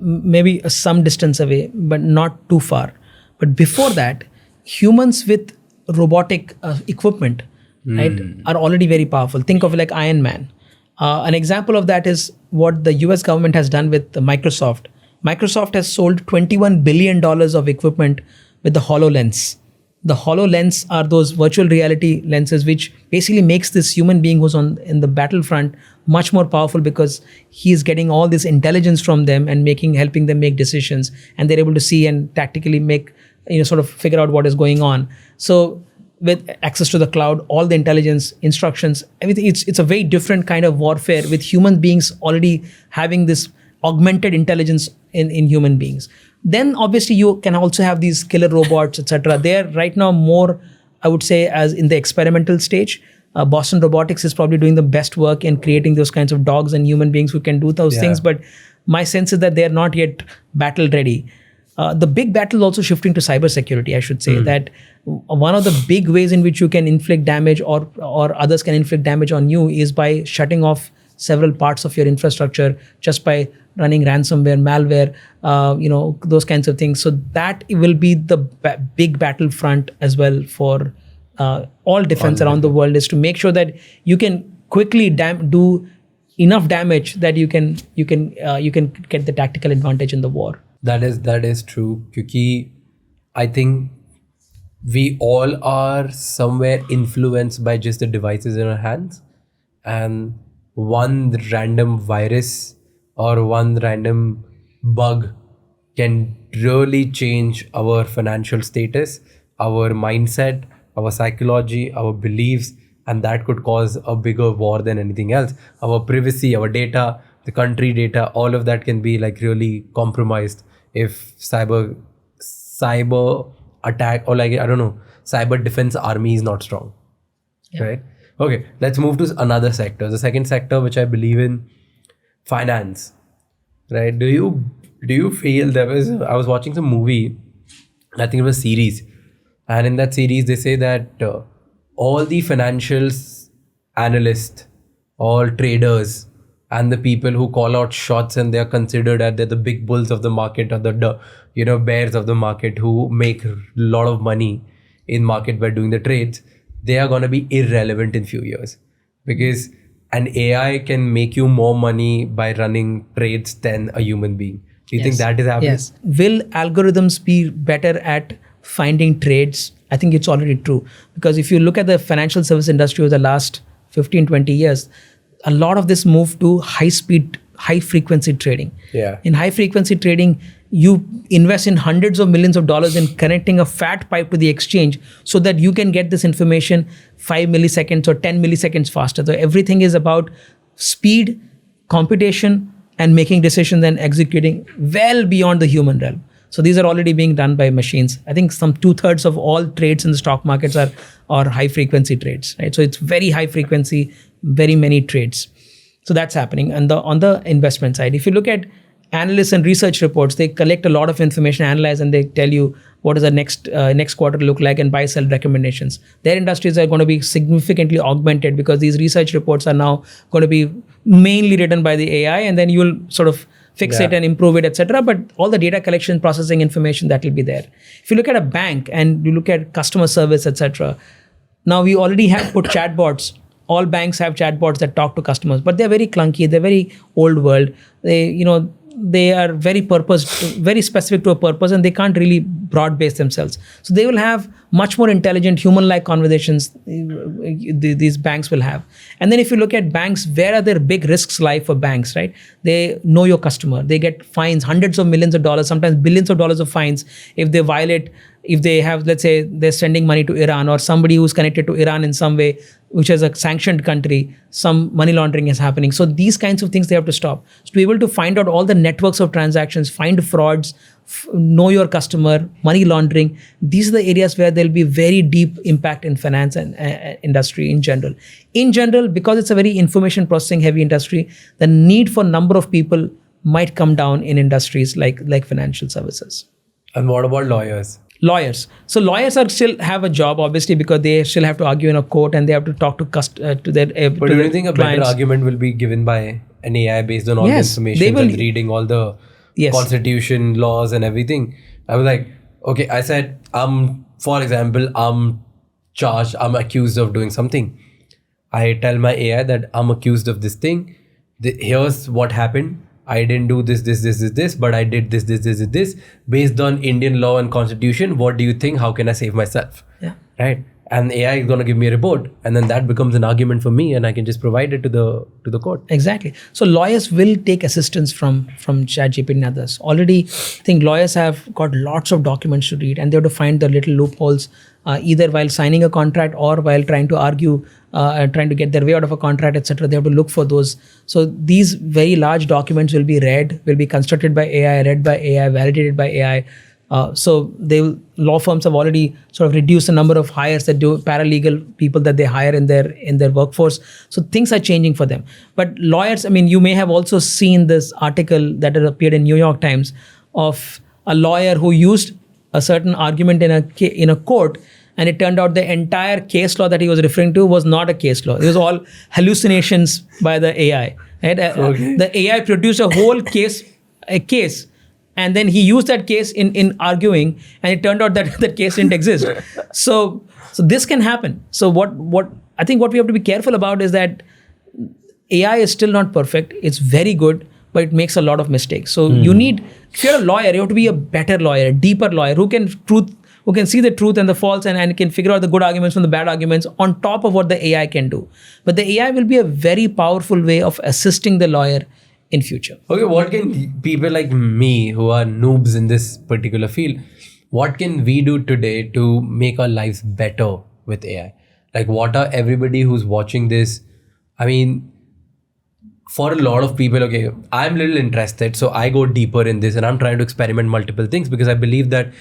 [SPEAKER 1] maybe some distance away, but not too far. But before that, humans with robotic equipment, right, are already very powerful. Think of it like Iron Man. An example of that is what the US government has done with Microsoft. Microsoft has sold $21 billion of equipment with the HoloLens. The HoloLens are those virtual reality lenses, which basically makes this human being who's in the battlefront much more powerful, because he's getting all this intelligence from them and helping them make decisions, and they're able to see and tactically make, sort of figure out what is going on. So with access to the cloud, all the intelligence, instructions, everything, it's a very different kind of warfare with human beings already having this augmented intelligence in human beings. Then obviously you can also have these killer robots, etc. They're right now more, I would say, as in the experimental stage. Boston Robotics is probably doing the best work in creating those kinds of dogs and human beings who can do those things. But my sense is that they're not yet battle ready. The big battle is also shifting to cybersecurity, I should say. That one of the big ways in which you can inflict damage or others can inflict damage on you is by shutting off several parts of your infrastructure, just by running ransomware, malware, those kinds of things. So that will be the big battlefront as well for all defense around the world, is to make sure that you can quickly do enough damage that you can get the tactical advantage in the war.
[SPEAKER 2] That is true. Because I think we all are somewhere influenced by just the devices in our hands, and one random virus or one random bug can really change our financial status, our mindset, our psychology, our beliefs, and that could cause a bigger war than anything else. Our privacy, our data, the country data, all of that can be like really compromised if cyber attack, or like, I don't know, cyber defense army is not strong. Right? Okay, let's move to another sector. The second sector, which I believe in, finance. Right? Do you feel I was watching some movie, I think it was a series, and in that series they say that all the financial analysts, all traders, and the people who call out shots, and they're considered that they're the big bulls of the market, or the bears of the market who make a lot of money in market by doing the trades, they are going to be irrelevant in few years, because an AI can make you more money by running trades than a human being. Do you think that is happening?
[SPEAKER 1] Yes. Will algorithms be better at finding trades, I think it's already true. Because if you look at the financial service industry over the last 15, 20 years, a lot of this moved to high-speed, high-frequency trading.
[SPEAKER 2] Yeah.
[SPEAKER 1] In high-frequency trading, you invest in hundreds of millions of dollars in connecting a fat pipe to the exchange so that you can get this information 5 milliseconds or 10 milliseconds faster. So everything is about speed, computation, and making decisions and executing well beyond the human realm. So these are already being done by machines. I think some 2/3 of all trades in the stock markets are high frequency trades, right? So it's very high frequency, very many trades. So that's happening. And on the investment side, if you look at analysts and research reports, they collect a lot of information, analyze, and they tell you what does the next quarter look like and buy sell recommendations. Their industries are going to be significantly augmented because these research reports are now going to be mainly written by the AI, and then you'll sort of fix it and improve it, etc. But all the data collection, processing information, that will be there. If you look at a bank and you look at customer service, etc., now we already have put chatbots. All banks have chatbots that talk to customers, but they're very clunky. They're very old world. They are very specific to a purpose, and they can't really broad base themselves. So they will have much more intelligent, human-like conversations. These banks will have. And then if you look at banks, where are their big risks lie for banks, right? They know your customer. They get fines, hundreds of millions of dollars, sometimes billions of dollars of fines if they violate. If they have, let's say, they're sending money to Iran or somebody who's connected to Iran in some way, which is a sanctioned country, some money laundering is happening. So these kinds of things they have to stop. So to be able to find out all the networks of transactions, find frauds, know your customer, money laundering, these are the areas where there'll be very deep impact in finance and industry in general. In general, because it's a very information processing heavy industry, the need for number of people might come down in industries like financial services.
[SPEAKER 2] And what about lawyers?
[SPEAKER 1] Lawyers. So lawyers still have a job, obviously, because they still have to argue in a court and they have to talk to their
[SPEAKER 2] But do you think a better argument will be given by an AI based on all the information and reading all the constitution, laws and everything? I was like, okay, I said, for example, I'm charged, I'm accused of doing something. I tell my AI that I'm accused of this thing. Here's what happened. I didn't do this, but I did this. Based on Indian law and constitution, what do you think? How can I save myself?
[SPEAKER 1] Yeah.
[SPEAKER 2] Right? And AI is going to give me a report, and then that becomes an argument for me, and I can just provide it to the court.
[SPEAKER 1] Exactly. So lawyers will take assistance from ChatGPT and others. Already, I think lawyers have got lots of documents to read, and they have to find the little loopholes, either while signing a contract or while trying to argue, trying to get their way out of a contract, etc. They have to look for those. So these very large documents will be constructed by AI, read by AI, validated by AI. So law firms have already sort of reduced the number of hires that do paralegal people that they hire in their workforce. So things are changing for them. But lawyers, I mean, you may have also seen this article that had appeared in New York Times of a lawyer who used a certain argument in a court, and it turned out the entire case law that he was referring to was not a case law. It was all hallucinations by the AI. Right? Okay. The AI produced a whole case, and then he used that case in arguing, and it turned out that the case didn't exist. So this can happen. So what I think what we have to be careful about is that AI is still not perfect. It's very good, but it makes a lot of mistakes. So if you're a lawyer, you have to be a better lawyer, a deeper lawyer who can see the truth and the false and can figure out the good arguments from the bad arguments on top of what the AI can do. But the AI will be a very powerful way of assisting the lawyer in future.
[SPEAKER 2] Okay, what can people like me who are noobs in this particular field, what can we do today to make our lives better with AI? Like, what are everybody who's watching this? I mean, for a lot of people, okay, I'm a little interested, so I go deeper in this and I'm trying to experiment multiple things because I believe that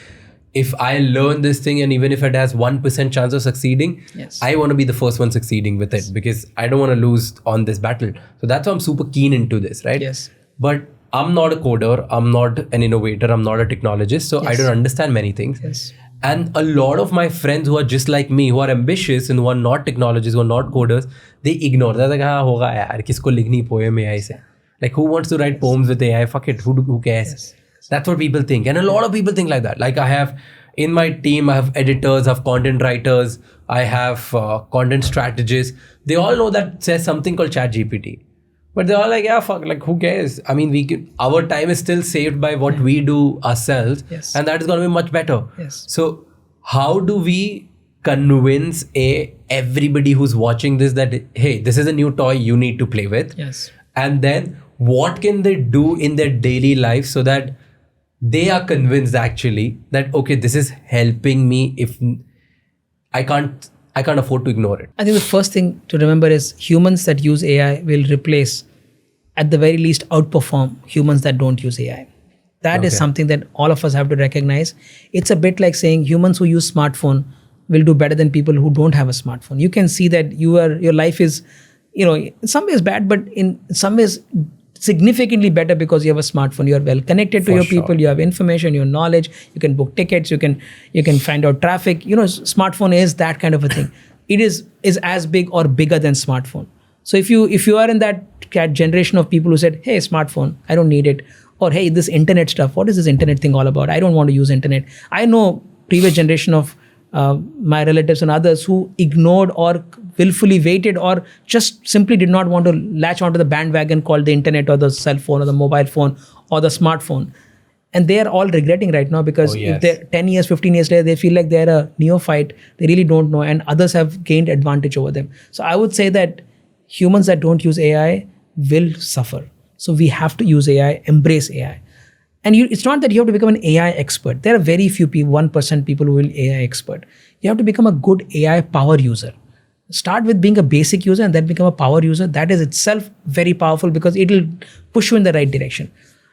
[SPEAKER 2] if I learn this thing and even if it has 1% chance of succeeding, I want to be the first one succeeding with it because I don't want to lose on this battle. So that's why I'm super keen into this, right?
[SPEAKER 1] Yes.
[SPEAKER 2] But I'm not a coder, I'm not an innovator, I'm not a technologist, so I don't understand many things.
[SPEAKER 1] Yes.
[SPEAKER 2] And a lot of my friends who are just like me, who are ambitious and who are not technologists, who are not coders, they ignore. They're like, hoga yaar, kisko likhni poem AI se. Like, who wants to write poems with AI? Fuck it, who cares?
[SPEAKER 1] Yes.
[SPEAKER 2] That's what people think. And a lot of people think like that. Like, I have in my team, I have editors, I have content writers, I have content strategists. They all know that says something called ChatGPT. But they're all like, yeah, fuck, like, who cares? I mean, our time is still saved by what we do ourselves.
[SPEAKER 1] Yes.
[SPEAKER 2] And that is going to be much better.
[SPEAKER 1] Yes.
[SPEAKER 2] So how do we convince everybody who's watching this that, hey, this is a new toy you need to play with?
[SPEAKER 1] Yes.
[SPEAKER 2] And then what can they do in their daily life so that they are convinced actually that, okay, this is helping me if I can't afford to ignore it.
[SPEAKER 1] I think the first thing to remember is humans that use AI will replace, at the very least, outperform humans that don't use AI. That is something that all of us have to recognize. It's a bit like saying humans who use smartphone will do better than people who don't have a smartphone. You can see that your life is, in some ways bad, but in some ways significantly better because you have a smartphone. You are well connected to your people. You have information, your knowledge. You can book tickets. You can find out traffic. Smartphone is that kind of a thing. It is as big or bigger than smartphone. So if you are in that generation of people who said, hey, smartphone, I don't need it, or hey, this internet stuff, what is this internet thing all about? I don't want to use internet. I know previous generation of my relatives and others who ignored or willfully waited or just simply did not want to latch onto the bandwagon called the internet or the cell phone or the mobile phone or the smartphone. And they are all regretting right now because if they're 10 years, 15 years later, they feel like they're a neophyte. They really don't know, and others have gained advantage over them. So I would say that humans that don't use AI will suffer. So we have to use AI, embrace AI. And it's not that you have to become an AI expert. There are very few people, 1% people who will AI expert. You have to become a good AI power user. Start with being a basic user and then become a power user. That is itself very powerful because it will push you in the right direction.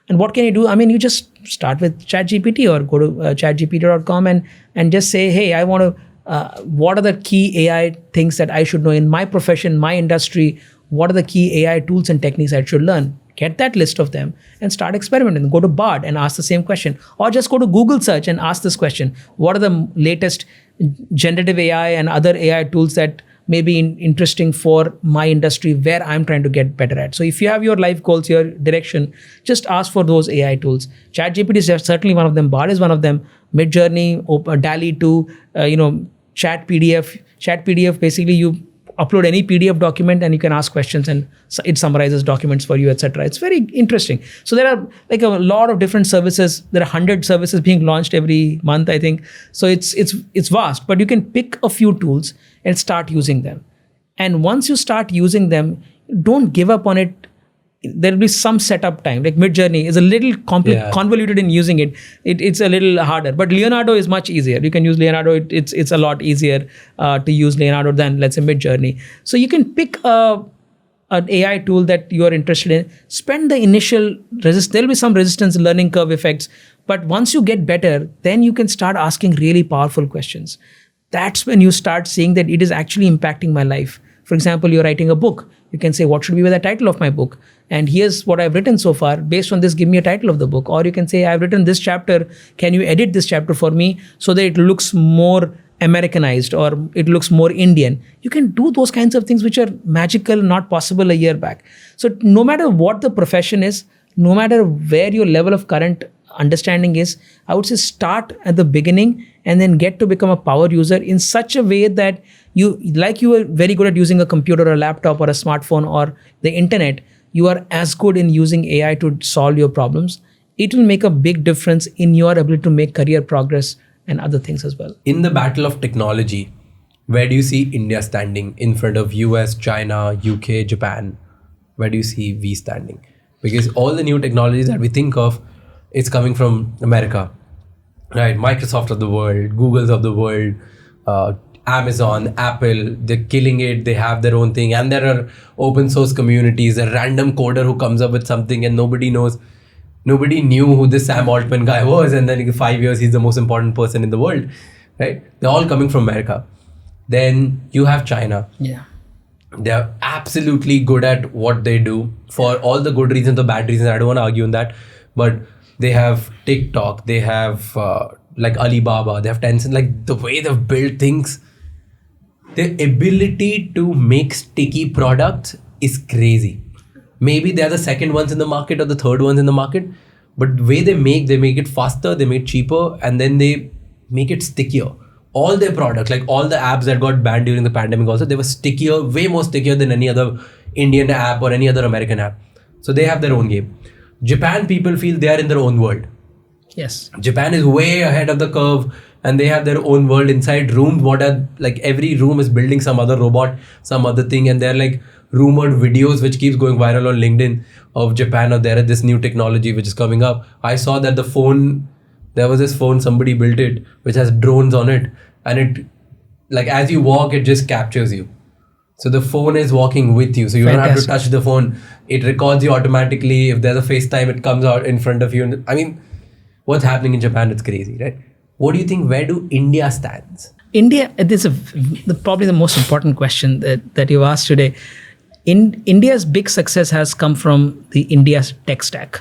[SPEAKER 1] And what can you do? I mean, you just start with ChatGPT or go to chatgpt.com and just say, hey, I want to, what are the key AI things that I should know in my profession, my industry? What are the key AI tools and techniques I should learn? Get that list of them and start experimenting. Go to Bard and ask the same question. Or just go to Google search and ask this question. What are the latest generative AI and other AI tools that may be interesting for my industry where I'm trying to get better at? So if you have your life goals, your direction, just ask for those AI tools. ChatGPT is certainly one of them. Bard is one of them. Midjourney, DALL-E 2, Chat PDF, basically you upload any PDF document and you can ask questions and it summarizes documents for you, etc. It's very interesting. So there are like a lot of different services. There are 100 services being launched every month, I think. So it's vast, but you can pick a few tools and start using them. And once you start using them, don't give up on it. There will be some setup time. Like Midjourney is a little convoluted in using it. It's a little harder. But Leonardo is much easier. You can use Leonardo. It's a lot easier to use Leonardo than, let's say, Midjourney. So you can pick an AI tool that you are interested in. Spend the initial resistance. There will be some resistance learning curve effects. But once you get better, then you can start asking really powerful questions. That's when you start seeing that it is actually impacting my life. For example, you're writing a book. You can say, what should be the title of my book? And here's what I've written so far. Based on this, give me a title of the book. Or you can say, I've written this chapter. Can you edit this chapter for me so that it looks more Americanized or it looks more Indian? You can do those kinds of things which are magical, not possible a year back. So no matter what the profession is, no matter where your level of current understanding is, I would say start at the beginning and then get to become a power user in such a way that you were very good at using a computer or a laptop or a smartphone or the internet, you are as good in using AI to solve your problems. It will make a big difference in your ability to make career progress and other things as well.
[SPEAKER 2] In the battle of technology, where do you see India standing in front of US, China, UK, Japan? Where do you see we standing? Because all the new technologies that we think of, it's coming from America, right? Microsoft of the world, Google's of the world, Amazon, Apple, they're killing it. They have their own thing. And there are open source communities, a random coder who comes up with something and nobody knows. Nobody knew who this Sam Altman guy was. And then in 5 years, he's the most important person in the world, right? They're all coming from America. Then you have China.
[SPEAKER 1] Yeah.
[SPEAKER 2] They're absolutely good at what they do for all the good reasons, the bad reasons. I don't want to argue on that. But they have TikTok. They have like Alibaba. They have Tencent. Like the way they've built things. Their ability to make sticky products is crazy. Maybe they're the second ones in the market or the third ones in the market, but the way they make it faster, they make it cheaper, and then they make it stickier. All their products, like all the apps that got banned during the pandemic also, they were stickier, way more stickier than any other Indian app or any other American app. So they have their own game. Japan people feel they are in their own world.
[SPEAKER 1] Yes.
[SPEAKER 2] Japan is way ahead of the curve, and they have their own world inside rooms. What are like every room is building some other robot, some other thing, and they're like rumored videos which keeps going viral on LinkedIn of Japan, or there is this new technology which is coming up. I saw that there was this phone, somebody built it which has drones on it, and it, like, as you walk it just captures you. So the phone is walking with you, so you don't have to touch the phone. It records you automatically. If there's a FaceTime, it comes out in front of you. And I mean, what's happening in Japan, it's crazy, right? What do you think, where do India stands?
[SPEAKER 1] India, this is probably the most important question that you asked today. India's big success has come from the India's tech stack,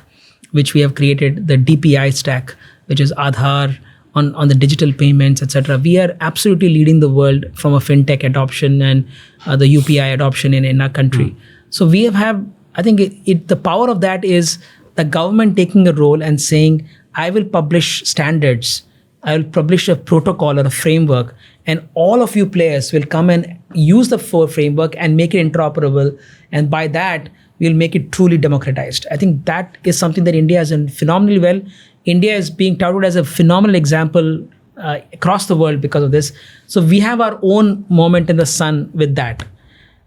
[SPEAKER 1] which we have created, the DPI stack, which is Aadhaar, on the digital payments, etc. We are absolutely leading the world from a fintech adoption and the UPI adoption in our country. So we have I think the power of that is the government taking a role and saying, I will publish standards, I will publish a protocol or a framework, and all of you players will come and use the framework and make it interoperable. And by that, we'll make it truly democratized. I think that is something that India has done phenomenally well. India is being touted as a phenomenal example across the world because of this. So we have our own moment in the sun with that.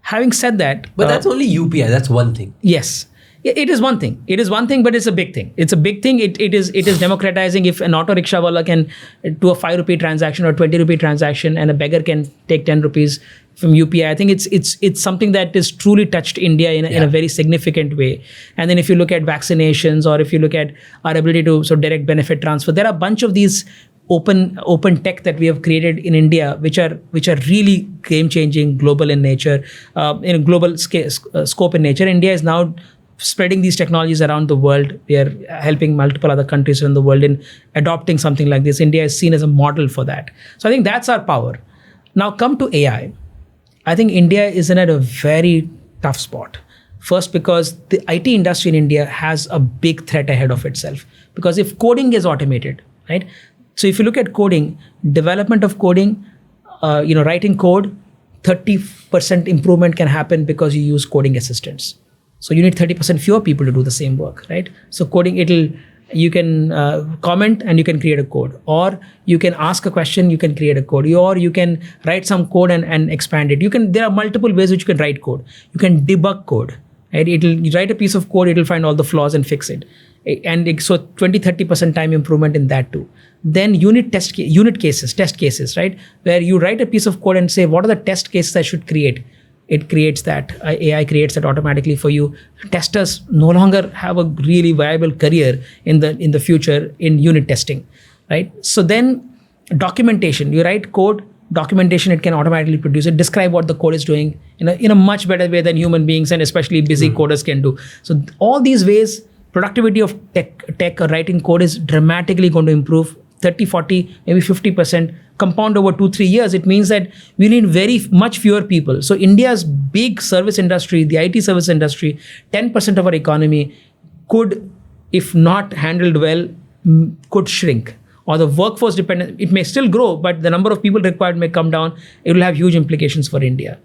[SPEAKER 1] Having said that...
[SPEAKER 2] But that's only UPI, that's one thing.
[SPEAKER 1] Yes. It is one thing. It is one thing, but it's a big thing. It's a big thing. It is democratizing. If an auto rickshaw wala can do a 5 rupee transaction or 20 rupee transaction, and a beggar can take 10 rupees from UPI, I think it's something that is truly touched India in a very significant way. And then if you look at vaccinations, or if you look at our ability to direct benefit transfer, there are a bunch of these open tech that we have created in India, which are really game changing, global in nature, in a global scope in nature. India is now spreading these technologies around the world. We are helping multiple other countries in the world in adopting something like this. India is seen as a model for that. So I think that's our power. Now come to AI. I think India is in at a very tough spot. First, because the IT industry in India has a big threat ahead of itself. Because if coding is automated, right? So if you look at coding, development of coding, writing code, 30% improvement can happen because you use coding assistants. So you need 30% fewer people to do the same work, right? So coding, you can comment and you can create a code, or you can ask a question, you can create a code, or you can write some code and expand it. There are multiple ways which you can write code. You can debug code, right? You write a piece of code, it'll find all the flaws and fix it. And so 20-30% time improvement in that too. Then test cases, right? Where you write a piece of code and say, what are the test cases I should create? It creates that. AI creates that automatically for you. Testers no longer have a really viable career in the future in unit testing, right? So then documentation. You write code, documentation, it can automatically produce it, describe what the code is doing in a much better way than human beings and especially busy coders can do. So all these ways, productivity of tech or writing code is dramatically going to improve. 30, 40, maybe 50% compound over 2-3 years. It means that we need very much fewer people. So India's big service industry, the IT service industry, 10% of our economy could, if not handled well, could shrink. Or the workforce dependent, it may still grow, but the number of people required may come down. It will have huge implications for India.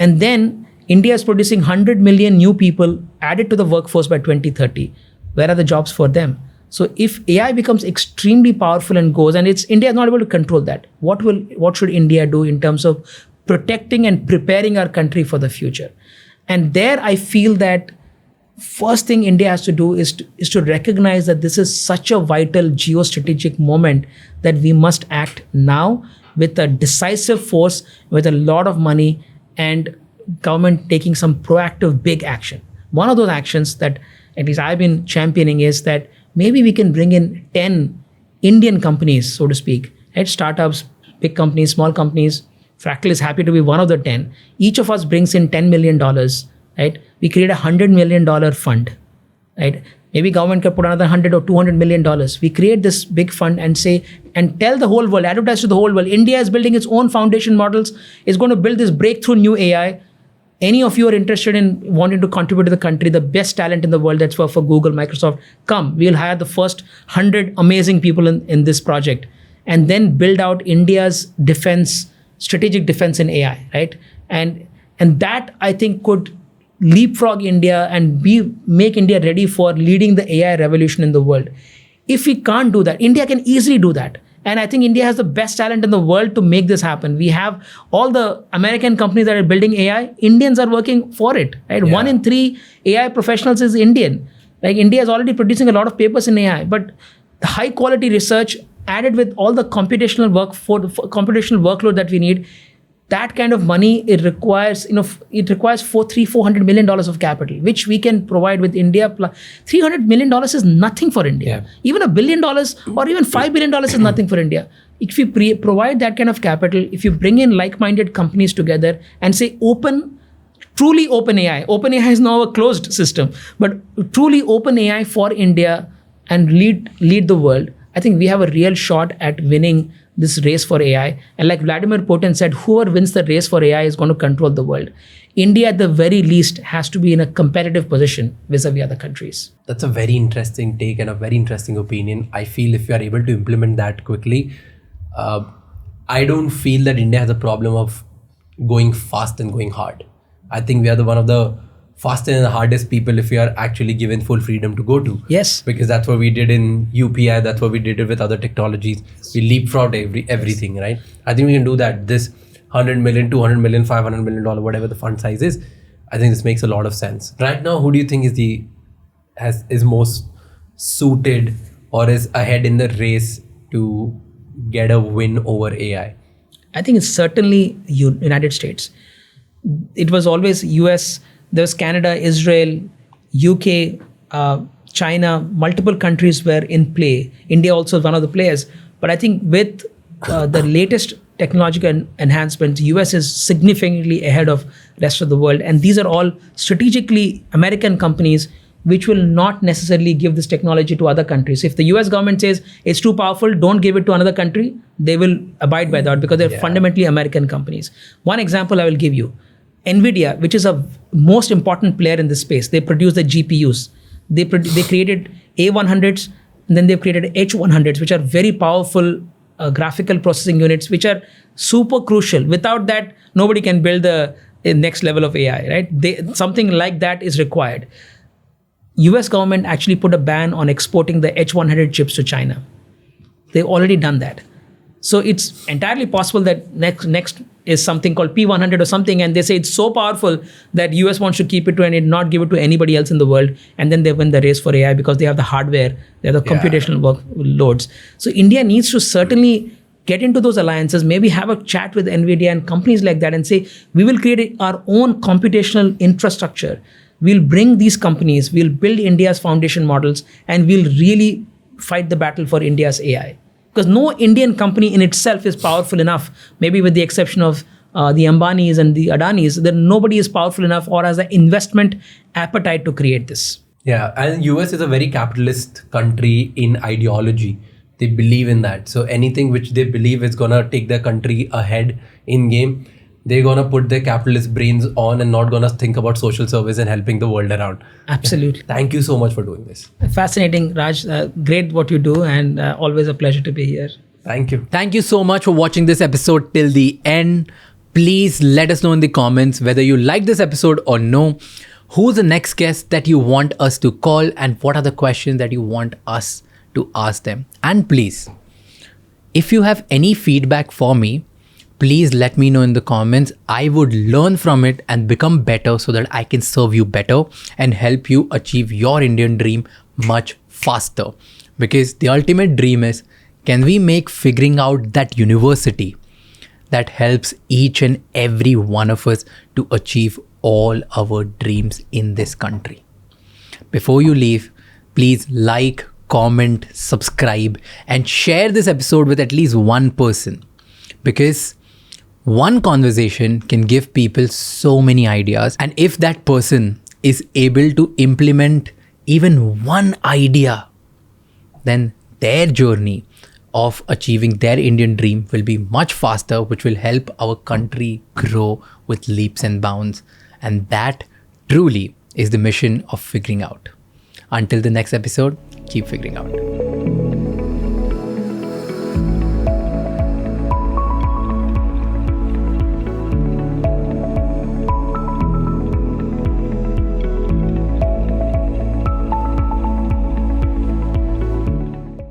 [SPEAKER 1] And then India is producing 100 million new people added to the workforce by 2030. Where are the jobs for them? So if AI becomes extremely powerful and goes, and India is not able to control that, what should India do in terms of protecting and preparing our country for the future? And there I feel that first thing India has to do is to recognize that this is such a vital geostrategic moment that we must act now with a decisive force, with a lot of money, and government taking some proactive big action. One of those actions that at least I've been championing is that maybe we can bring in 10 Indian companies, so to speak, right? Startups, big companies, small companies. Fractal is happy to be one of the 10. Each of us brings in $10 million, right? We create $100 million fund, right? Maybe government could put another $100 or $200 million. We create this big fund and tell the whole world, advertise to the whole world, India is building its own foundation models, is going to build this breakthrough new AI. Any of you are interested in wanting to contribute to the country, the best talent in the world, that's for Google, Microsoft, come. We'll hire the first 100 amazing people in this project, and then build out India's strategic defense in AI, right? And that, I think, could leapfrog India and make India ready for leading the AI revolution in the world. If we can't do that, India can easily do that. And I think India has the best talent in the world to make this happen. We have all the American companies that are building AI. Indians are working for it, right?
[SPEAKER 2] Yeah.
[SPEAKER 1] 1 in 3 AI professionals is Indian. Like India is already producing a lot of papers in AI, but the high quality research added with all the computational computational workload that we need, that kind of money, it requires, $400 million of capital, which we can provide with India. $300 million is nothing for India.
[SPEAKER 2] Yeah.
[SPEAKER 1] Even $1 billion or even $5 billion is nothing for India. If you provide that kind of capital, if you bring in like-minded companies together and say truly open AI. Open AI is now a closed system, but truly open AI for India and lead the world. I think we have a real shot at winning this race for AI. And like Vladimir Putin said, whoever wins the race for AI is going to control the world. India, at the very least, has to be in a competitive position vis-a-vis other countries.
[SPEAKER 2] That's a very interesting take and a very interesting opinion. I feel if you are able to implement that quickly, I don't feel that India has a problem of going fast and going hard. I think we are one of the fastest and the hardest people if we are actually given full freedom to go to.
[SPEAKER 1] Yes.
[SPEAKER 2] Because that's what we did in UPI, that's what we did with other technologies. We leapfrogged everything, right? I think we can do that. This 100 million, 200 million, $500 million, whatever the fund size is, I think this makes a lot of sense. Right now, who do you think is most suited or is ahead in the race to get a win over AI?
[SPEAKER 1] I think it's certainly United States. It was always US, there was Canada, Israel, UK, China, multiple countries were in play. India also is one of the players. But I think with the latest technological enhancements, US is significantly ahead of rest of the world. And these are all strategically American companies which will not necessarily give this technology to other countries. If the US government says it's too powerful, don't give it to another country, they will abide by that because they're fundamentally American companies. One example I will give you. NVIDIA, which is a most important player in this space, they produce the GPUs. They created A100s, and then they've created H100s, which are very powerful graphical processing units, which are super crucial. Without that, nobody can build the next level of AI, right? Something like that is required. US government actually put a ban on exporting the H100 chips to China. They've already done that. So it's entirely possible that next is something called P100 or something, and they say it's so powerful that US wants to keep it to and not give it to anybody else in the world, and then they win the race for AI because they have the hardware, they have the computational workloads. So India needs to certainly get into those alliances, maybe have a chat with NVIDIA and companies like that and say, we will create our own computational infrastructure. We'll bring these companies, we'll build India's foundation models, and we'll really fight the battle for India's AI. Because no Indian company in itself is powerful enough, maybe with the exception of the Ambanis and the Adanis, that nobody is powerful enough or has the investment appetite to create this.
[SPEAKER 2] Yeah, and US is a very capitalist country in ideology. They believe in that. So anything which they believe is going to take their country ahead in game, they're going to put their capitalist brains on and not going to think about social service and helping the world around.
[SPEAKER 1] Absolutely.
[SPEAKER 2] Thank you so much for doing this.
[SPEAKER 1] Fascinating, Raj. Great what you do, and always a pleasure to be here.
[SPEAKER 2] Thank you.
[SPEAKER 3] Thank you so much for watching this episode till the end. Please let us know in the comments whether you like this episode or no. Who's the next guest that you want us to call, and what are the questions that you want us to ask them? And please, if you have any feedback for me, please let me know in the comments. I would learn from it and become better so that I can serve you better and help you achieve your Indian dream much faster. Because the ultimate dream is, can we make figuring out that university that helps each and every one of us to achieve all our dreams in this country? Before you leave, please like, comment, subscribe, and share this episode with at least one person. Because one conversation can give people so many ideas. And if that person is able to implement even one idea, then their journey of achieving their Indian dream will be much faster, which will help our country grow with leaps and bounds. And that truly is the mission of figuring out. Until the next episode, keep figuring out.